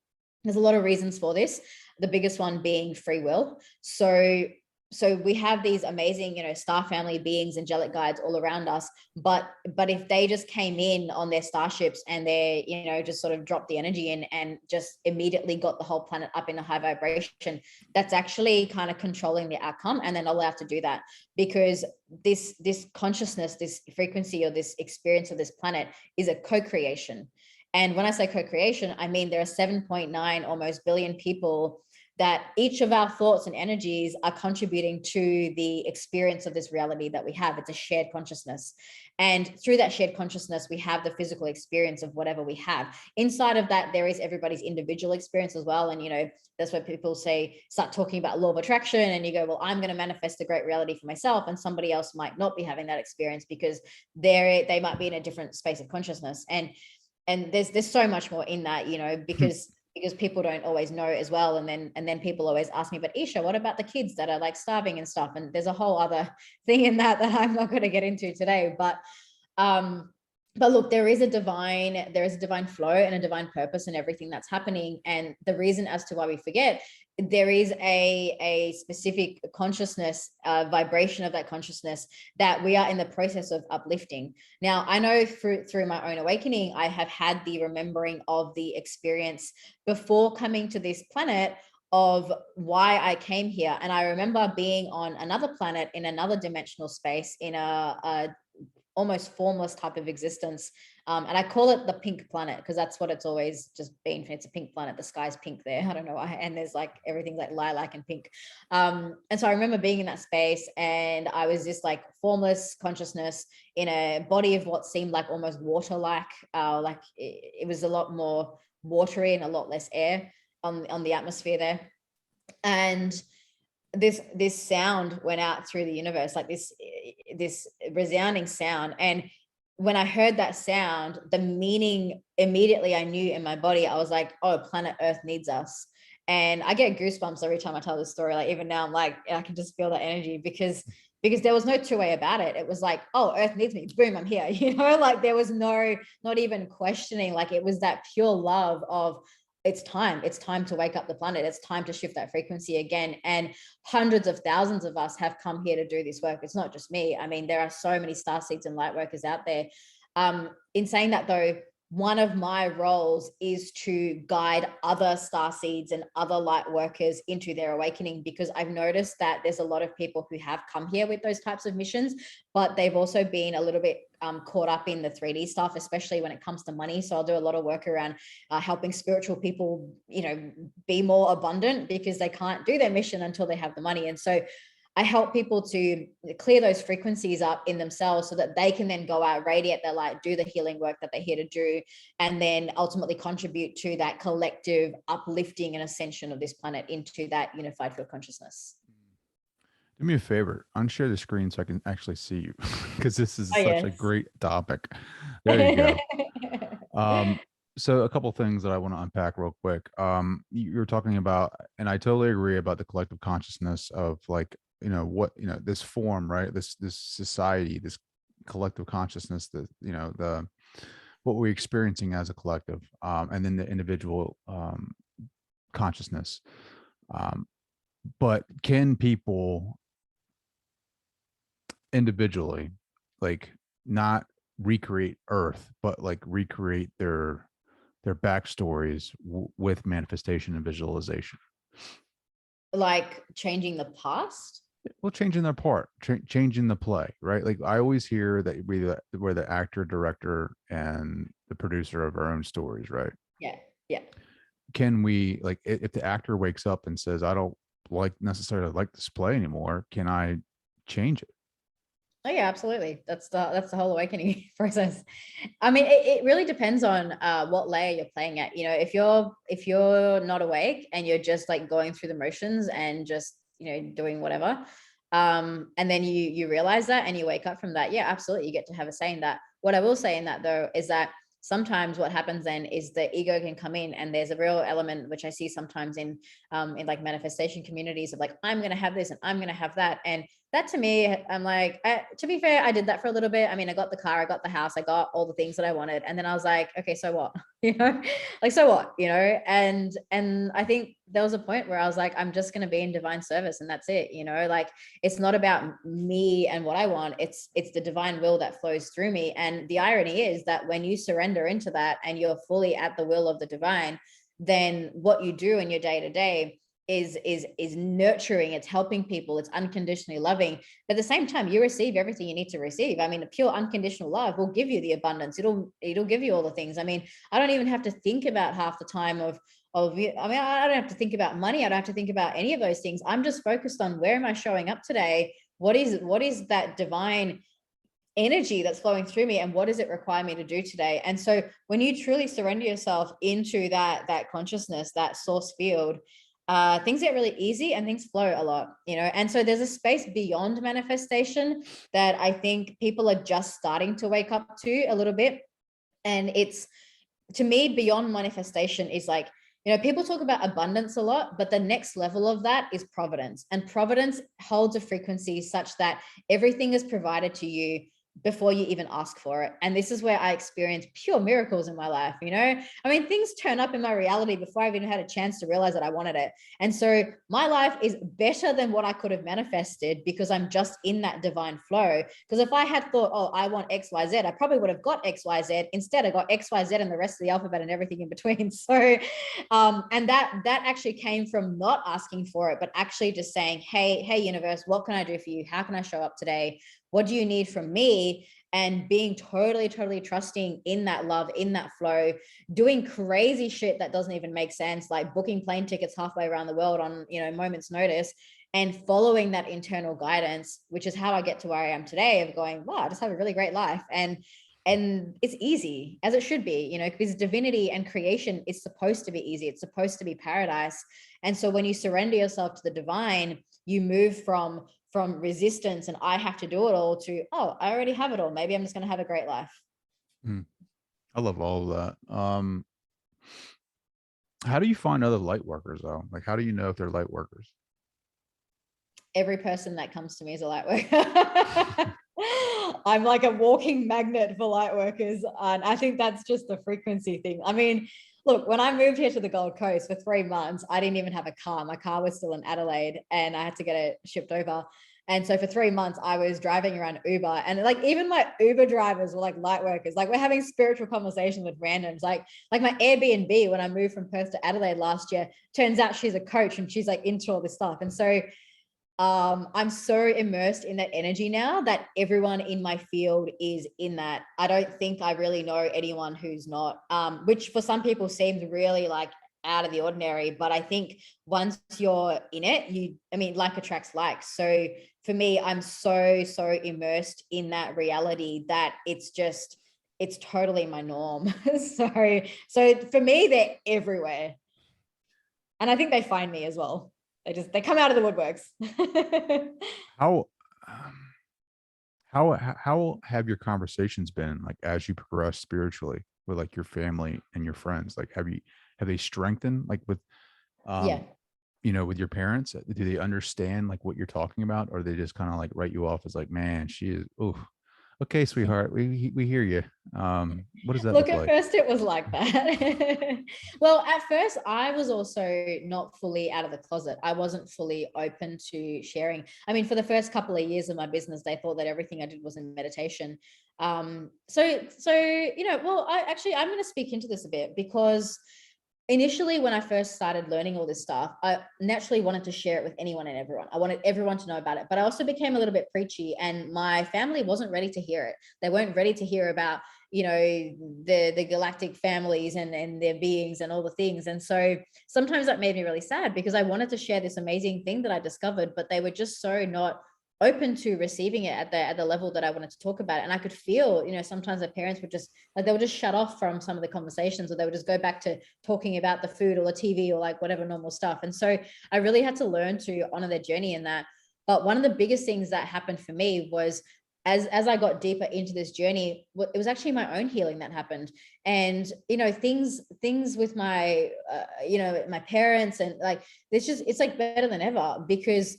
There's a lot of reasons for this, the biggest one being free will. So we have these amazing, star family beings, angelic guides all around us. But if they just came in on their starships and they, just sort of dropped the energy in and just immediately got the whole planet up in a high vibration, that's actually kind of controlling the outcome. And they're not allowed to do that, because this consciousness, this frequency, or this experience of this planet is a co-creation. And when I say co-creation, I mean there are 7.9 almost billion people that each of our thoughts and energies are contributing to the experience of this reality that we have. It's a shared consciousness. And through that shared consciousness, we have the physical experience of whatever we have. Inside of that, there is everybody's individual experience as well. And, that's where people start talking about law of attraction, and you go, well, I'm going to manifest a great reality for myself. And somebody else might not be having that experience because they might be in a different space of consciousness. And there's so much more in that, because people don't always know as well. And then people always ask me, but Eesha, what about the kids that are like starving and stuff? And there's a whole other thing in that I'm not going to get into today. But look, there is a divine flow and a divine purpose in everything that's happening. And the reason as to why we forget, there is a specific consciousness, vibration of that consciousness that we are in the process of uplifting. Now, I know through my own awakening, I have had the remembering of the experience before coming to this planet of why I came here. And I remember being on another planet in another dimensional space in a almost formless type of existence. And I call it the pink planet because that's what it's always just been. It's a pink planet. The sky's pink there. I don't know why. And there's like everything like lilac and pink. And so I remember being in that space, and I was just like formless consciousness in a body of what seemed like almost water-like. Like it was a lot more watery and a lot less air on the atmosphere there. And this sound went out through the universe, like this resounding sound. And when I heard that sound, the meaning immediately I knew in my body, I was like, oh, planet Earth needs us. And I get goosebumps every time I tell this story. Like even now I'm like, I can just feel that energy because there was no two way about it. It was like, oh, Earth needs me, boom, I'm here. Like there was not even questioning. Like it was that pure love of, it's time to wake up the planet. It's time to shift that frequency again. And hundreds of thousands of us have come here to do this work. It's not just me. I mean, there are so many star seeds and light workers out there. In saying that though, one of my roles is to guide other star seeds and other light workers into their awakening, because I've noticed that there's a lot of people who have come here with those types of missions, but they've also been a little bit caught up in the 3D stuff, especially when it comes to money. So I'll do a lot of work around helping spiritual people, be more abundant, because they can't do their mission until they have the money. And so I help people to clear those frequencies up in themselves so that they can then go out, radiate their light, do the healing work that they're here to do, and then ultimately contribute to that collective uplifting and ascension of this planet into that unified field consciousness. Do me a favor, unshare the screen so I can actually see you because this is Oh, such a yes. great topic. There you go. So a couple things that I want to unpack real quick. You're talking about, and I totally agree about the collective consciousness of like, this form, right? This society, this collective consciousness, the what we're experiencing as a collective, and then the individual consciousness. But can people individually, like, not recreate Earth, but like recreate their backstories with manifestation and visualization? Like changing the past? Well, changing their part, changing the play, right? Like I always hear that we're the actor, director, and the producer of our own stories, right? Yeah. Yeah. Can we, like, if the actor wakes up and says, I don't necessarily like this play anymore, can I change it. Oh yeah, absolutely. That's the whole awakening process. I mean, it really depends on what layer you're playing at. You know, if you're not awake and you're just like going through the motions and just, doing whatever, and then you realize that and you wake up from that, yeah, absolutely, you get to have a say in that. What I will say in that though is that sometimes what happens then is the ego can come in, and there's a real element which I see sometimes in like manifestation communities of like, I'm going to have this and I'm going to have that. And that to me, I'm like, to be fair, I did that for a little bit. I mean, I got the car, I got the house, I got all the things that I wanted. And then I was like, okay, so what? Like, so what, and I think there was a point where I was like, I'm just going to be in divine service and that's it. Like, it's not about me and what I want. It's the divine will that flows through me. And the irony is that when you surrender into that and you're fully at the will of the divine, then what you do in your day to day is nurturing, it's helping people, it's unconditionally loving. But at the same time, you receive everything you need to receive. I mean, a pure unconditional love will give you the abundance. It'll give you all the things. I mean, I don't even have to think about half the time I mean, I don't have to think about money. I don't have to think about any of those things. I'm just focused on, where am I showing up today? What is that divine energy that's flowing through me, and what does it require me to do today? And so when you truly surrender yourself into that consciousness, that source field, things get really easy and things flow a lot. And so there's a space beyond manifestation that I think people are just starting to wake up to a little bit. And it's, to me, beyond manifestation is like, people talk about abundance a lot, but the next level of that is providence. And providence holds a frequency such that everything is provided to you before you even ask for it. And this is where I experience pure miracles in my life. I mean, things turn up in my reality before I've even had a chance to realize that I wanted it. And so my life is better than what I could have manifested, because I'm just in that divine flow. Because if I had thought, oh, I want XYZ, I probably would have got XYZ. Instead, I got XYZ and the rest of the alphabet and everything in between. So and that actually came from not asking for it, but actually just saying, hey universe, what can I do for you? How can I show up today? What do you need from me? And being totally trusting in that love, in that flow, doing crazy shit that doesn't even make sense, like booking plane tickets halfway around the world on moment's notice, and following that internal guidance, which is how I get to where I am today, of going, wow, I just have a really great life. And it's easy, as it should be, because divinity and creation is supposed to be easy. It's supposed to be paradise. And so when you surrender yourself to the divine, you move from resistance and I have to do it all to, oh, I already have it all. Maybe I'm just going to have a great life. I love all of that. How do you find other light workers though? Like, how do you know if they're light workers? Every person that comes to me is a light worker. I'm like a walking magnet for light workers. And I think that's just the frequency thing. I mean, look, when I moved here to the Gold Coast for 3 months, I didn't even have a car. My car was still in Adelaide and I had to get it shipped over. And so for 3 months, I was driving around Uber, and like even my Uber drivers were like light workers. Like, we're having spiritual conversations with randoms. Like my Airbnb, when I moved from Perth to Adelaide last year, turns out she's a coach and she's like into all this stuff. And so I'm so immersed in that energy now that everyone in my field is in that. I don't think I really know anyone who's not, which for some people seems really like out of the ordinary. But I think once you're in it, like attracts like. So for me, I'm so immersed in that reality that it's totally my norm. So for me, they're everywhere. And I think they find me as well. They come out of the woodworks. How um, how have your conversations been, like, as you progress spiritually with like your family and your friends? Like, have they strengthened, like, with Yeah. um with your parents? Do they understand like what you're talking about, or they just kind of like write you off as like, man, she is, oh, okay, sweetheart, we hear you. What does that Look, look at like? first it was like that. Well, at first I was also not fully out of the closet. I wasn't fully open to sharing. I mean, for the first couple of years of my business, they thought that everything I did was in meditation. Well, I'm going to speak into this a bit, because initially when I first started learning all this stuff, I naturally wanted to share it with anyone and everyone. I wanted everyone to know about it, but I also became a little bit preachy, and my family wasn't ready to hear it. They weren't ready to hear about, the galactic families and their beings and all the things. And so sometimes that made me really sad, because I wanted to share this amazing thing that I discovered, but they were just so not open to receiving it at the level that I wanted to talk about it. And I could feel, sometimes the parents would just like, they would just shut off from some of the conversations, or they would just go back to talking about the food or the TV or like whatever normal stuff. And so I really had to learn to honor their journey in that. But one of the biggest things that happened for me was, as I got deeper into this journey, it was actually my own healing that happened. And things with my my parents, and like, it's like better than ever, because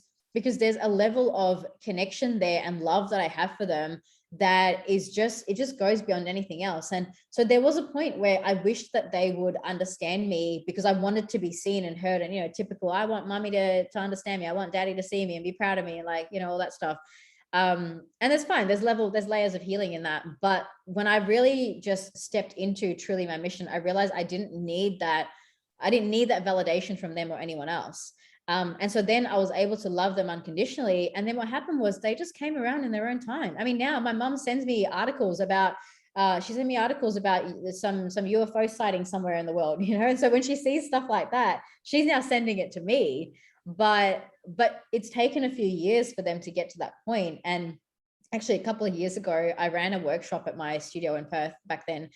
there's a level of connection there and love that I have for them that is just, it just goes beyond anything else. And so there was a point where I wished that they would understand me, because I wanted to be seen and heard. And typical, I want mommy to understand me, I want daddy to see me and be proud of me, and like, all that stuff. And it's fine, there's layers of healing in that. But when I really just stepped into truly my mission, I realized I didn't need that validation from them or anyone else. And so then I was able to love them unconditionally. And then what happened was they just came around in their own time. I mean, now my mom sends me articles about, she sent me articles about some UFO sighting somewhere in the world, And so when she sees stuff like that, she's now sending it to me. But it's taken a few years for them to get to that point. And actually a couple of years ago, I ran a workshop at my studio in Perth back then.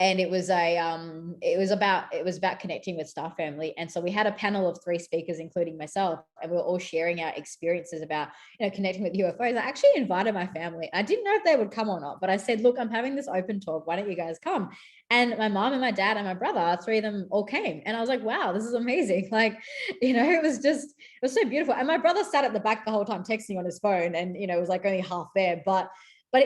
And it was about connecting with star family. And so we had a panel of 3 speakers, including myself, and we were all sharing our experiences about, connecting with UFOs. I actually invited my family. I didn't know if they would come or not, but I said, look, I'm having this open talk, why don't you guys come? And my mom and my dad and my brother, 3 of them all came. And I was like, wow, this is amazing. Like, it was so beautiful. And my brother sat at the back the whole time texting on his phone, and it was like only half there, but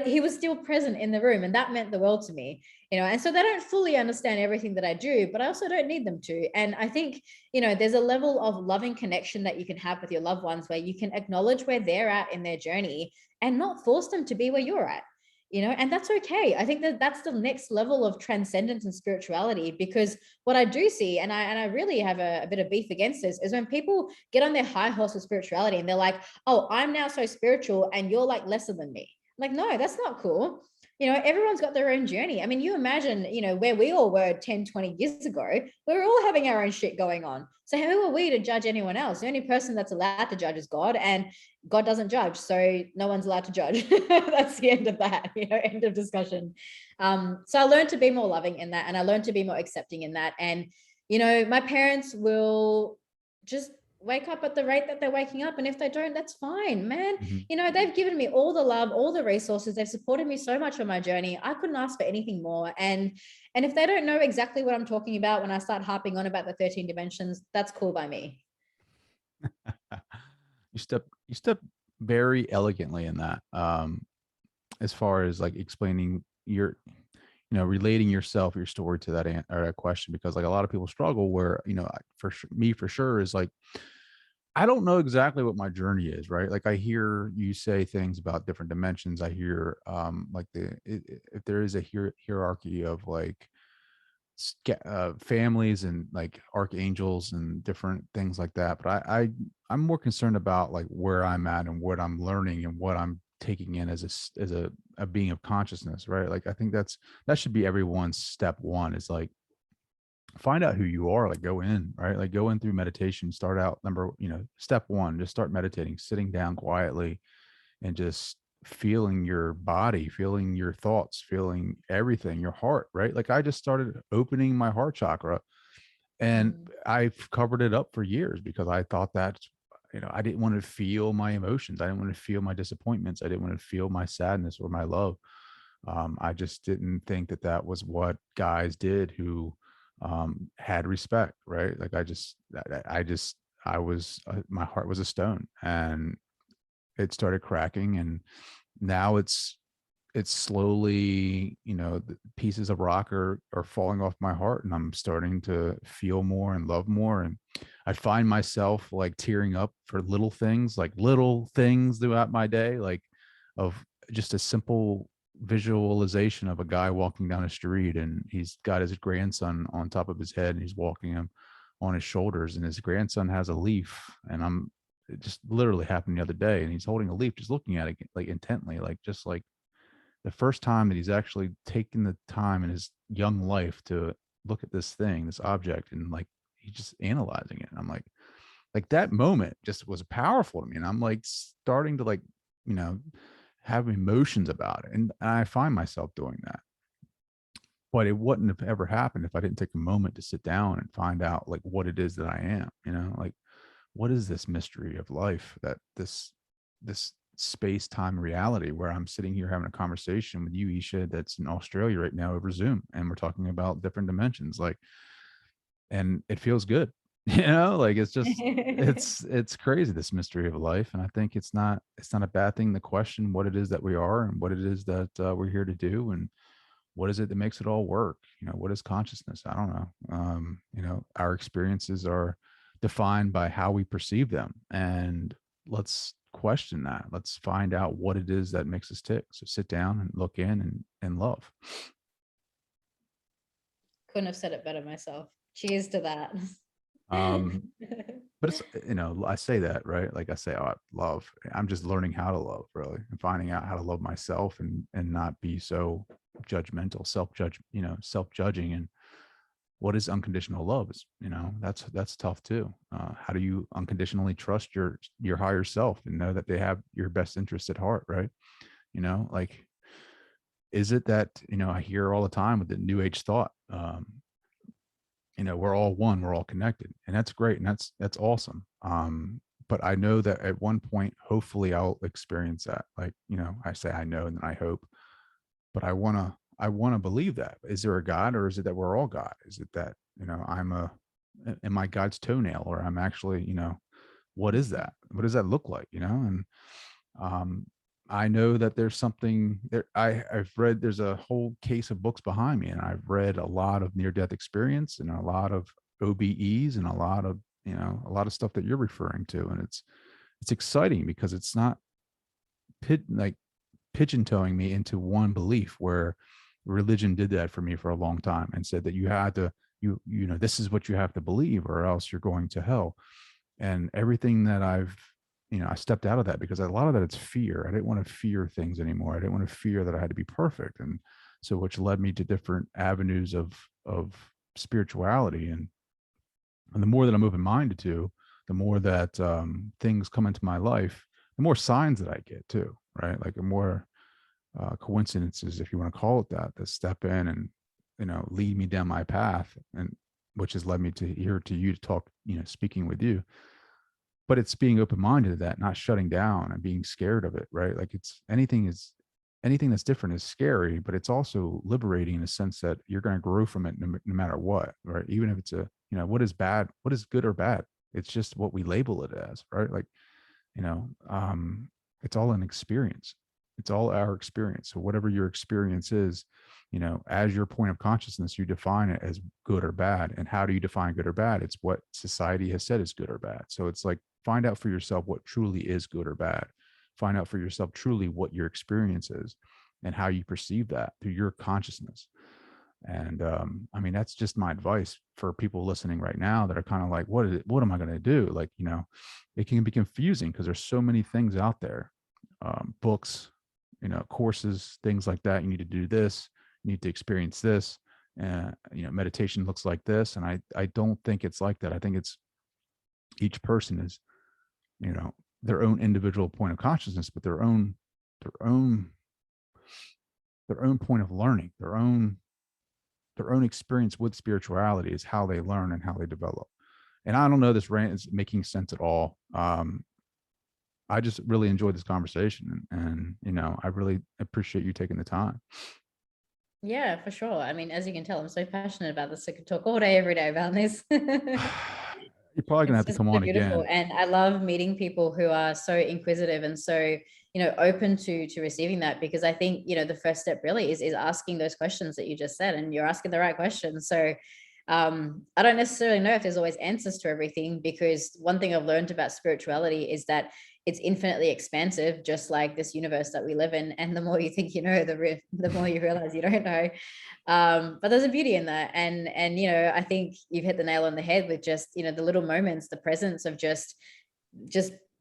he was still present in the room, and that meant the world to me. And so they don't fully understand everything that I do, but I also don't need them to. And I think, there's a level of loving connection that you can have with your loved ones, where you can acknowledge where they're at in their journey and not force them to be where you're at. And that's okay. I think that that's the next level of transcendence and spirituality, because what I do see, and I really have a bit of beef against this, is when people get on their high horse with spirituality and they're like, oh, I'm now so spiritual and you're like lesser than me. I'm like, no, that's not cool. Everyone's got their own journey. I mean, you imagine, where we all were 10, 20 years ago, we were all having our own shit going on. So who are we to judge anyone else? The only person that's allowed to judge is God, and God doesn't judge. So no one's allowed to judge. That's the end of that, end of discussion. So I learned to be more loving in that, and I learned to be more accepting in that. And, my parents will just wake up at the rate that they're waking up. And if they don't, that's fine, man. Mhm. They've given me all the love, all the resources. They've supported me so much on my journey. I couldn't ask for anything more. And if they don't know exactly what I'm talking about when I start harping on about the 13 dimensions, that's cool by me. You step very elegantly in that, as far as like explaining your, relating yourself, your story to or that question, because like a lot of people struggle where, me for sure is like, I don't know exactly what my journey is, right? Like I hear you say things about different dimensions. I hear like if there is a hierarchy of like families and like archangels and different things like that. But I'm more concerned about like where I'm at and what I'm learning and what I'm taking in as a being of consciousness, right? Like I think that should be everyone's step one, is like find out who you are, like go in, right? Like go in through meditation, start out step one, just start meditating, sitting down quietly and just feeling your body, feeling your thoughts, feeling everything, your heart, right? Like I just started opening my heart chakra, and Mm. I've covered it up for years because I thought that, I didn't want to feel my emotions. I didn't want to feel my disappointments. I didn't want to feel my sadness or my love. I just didn't think that that was what guys did who had respect, right? Like I was, my heart was a stone, and it started cracking, and now it's slowly, the pieces of rock are falling off my heart, and I'm starting to feel more and love more. And I find myself like tearing up for little things throughout my day, like of just a simple visualization of a guy walking down a street, and he's got his grandson on top of his head, and he's walking him on his shoulders, and his grandson has a leaf, and it just literally happened the other day, and he's holding a leaf, just looking at it like intently, like just like the first time that he's actually taken the time in his young life to look at this object, and like he's just analyzing it. And I'm like that moment just was powerful to me. And I'm like starting to like you know, have emotions about it. And I find myself doing that. But it wouldn't have ever happened if I didn't take a moment to sit down and find out like what it is that I am, like what is this mystery of life, that this space time reality where I'm sitting here having a conversation with you, Eesha, that's in Australia right now over Zoom, and we're talking about different dimensions, like, and it feels good. Like it's just it's crazy, this mystery of life. And I think it's not a bad thing to question what it is that we are and what it is that we're here to do, and what is it that makes it all work. What is consciousness? I don't know. Our experiences are defined by how we perceive them, and let's question that. Let's find out what it is that makes us tick. So sit down and look in and love. Couldn't have said it better myself. Cheers to that. um but it's, I say that, right? Like I say, oh, I love, I'm just learning how to love, really, and finding out how to love myself, and not be so judgmental, self-judging. And what is unconditional love? Is, that's tough too. How do you unconditionally trust your higher self and know that they have your best interest at heart, right? Like, is it that, I hear all the time with the new age thought, we're all one, we're all connected, and that's great, and that's awesome. But I know that at one point, hopefully, I'll experience that. Like, I say I know, and then I hope, but I want to believe that. Is there a God, or is it that we're all God? Is it that, am I God's toenail, or I'm actually, what is that? What does that look like? And um, I know that there's something there. I've read, there's a whole case of books behind me, and I've read a lot of near death experience and a lot of OBEs and a lot of stuff that you're referring to. And it's exciting because it's not like pigeon-toeing me into one belief, where religion did that for me for a long time and said that you had to, this is what you have to believe or else you're going to hell. And everything that I stepped out of that, because a lot of that, it's fear. I didn't want to fear things anymore. I didn't want to fear that I had to be perfect. And so, which led me to different avenues of spirituality. And the more that I'm open-minded to, the more that things come into my life, the more signs that I get too, right? Like the more coincidences, if you want to call it that step in and, lead me down my path, and which has led me to here to you to talk, speaking with you. But it's being open-minded to that, not shutting down and being scared of it, right? Like, anything that's different is scary, but it's also liberating in a sense that you're going to grow from it, no matter what, right? Even if it's what is bad, what is good or bad, it's just what we label it as, right? Like, you know um it's all an experience. It's all our experience. So whatever your experience is, as your point of consciousness, you define it as good or bad. And how do you define good or bad? It's what society has said is good or bad. So it's like, find out for yourself what truly is good or bad. Find out for yourself truly what your experience is and how you perceive that through your consciousness. And I mean, that's just my advice for people listening right now that are kind of like, what am I going to do? Like, it can be confusing because there's so many things out there, books, courses, things like that. You need to do this, you need to experience this. Meditation looks like this. And I don't think it's like that. I think it's, each person is, you know, their own individual point of consciousness, but their own, their own point of learning, their own experience with spirituality is how they learn and how they develop. And I don't know, this rant is making sense at all. I just really enjoyed this conversation, and I really appreciate you taking the time. Yeah, for sure. I mean, as you can tell, I'm so passionate about this. I could talk all day, every day about this. You're probably gonna It's have to just come so on beautiful. again. And I love meeting people who are so inquisitive and so, open to receiving that, because I think, the first step really is asking those questions that you just said, and you're asking the right questions. So I don't necessarily know if there's always answers to everything, because one thing I've learned about spirituality is that it's infinitely expansive, just like this universe that we live in. And the more you think you know, the more you realize you don't know. But there's a beauty in that. And I think you've hit the nail on the head with just, the little moments, the presence of just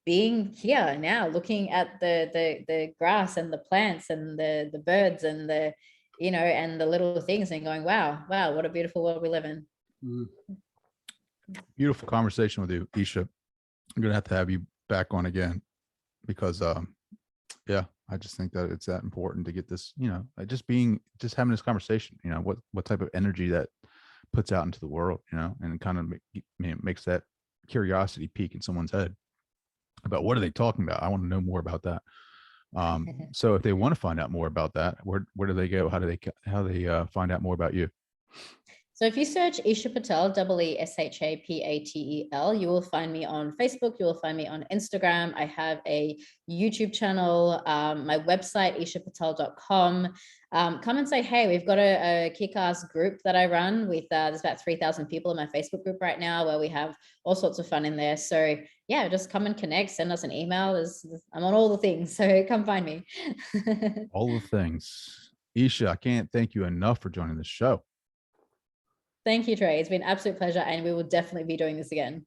being here now, looking at the grass and the plants and the birds and and the little things, and going, wow, what a beautiful world we live in. Mm. Beautiful conversation with you, Eesha. I'm gonna have to have you back on again, because Yeah, I just think that it's that important to get this, just having this conversation, what type of energy that puts out into the world, and it kind of makes that curiosity peak in someone's head about what are they talking about. I want to know more about that. So if they want to find out more about that, where do they go? How do they find out more about you? So if you search Eesha Patel, Eeshapatel, you will find me on Facebook. You will find me on Instagram. I have a YouTube channel, my website, eeshapatel.com. Come and say, hey, we've got a kick-ass group that I run with, there's about 3,000 people in my Facebook group right now where we have all sorts of fun in there. So yeah, just come and connect, send us an email. I'm on all the things, so come find me. All the things. Eesha, I can't thank you enough for joining the show. Thank you, Trey. It's been an absolute pleasure, and we will definitely be doing this again.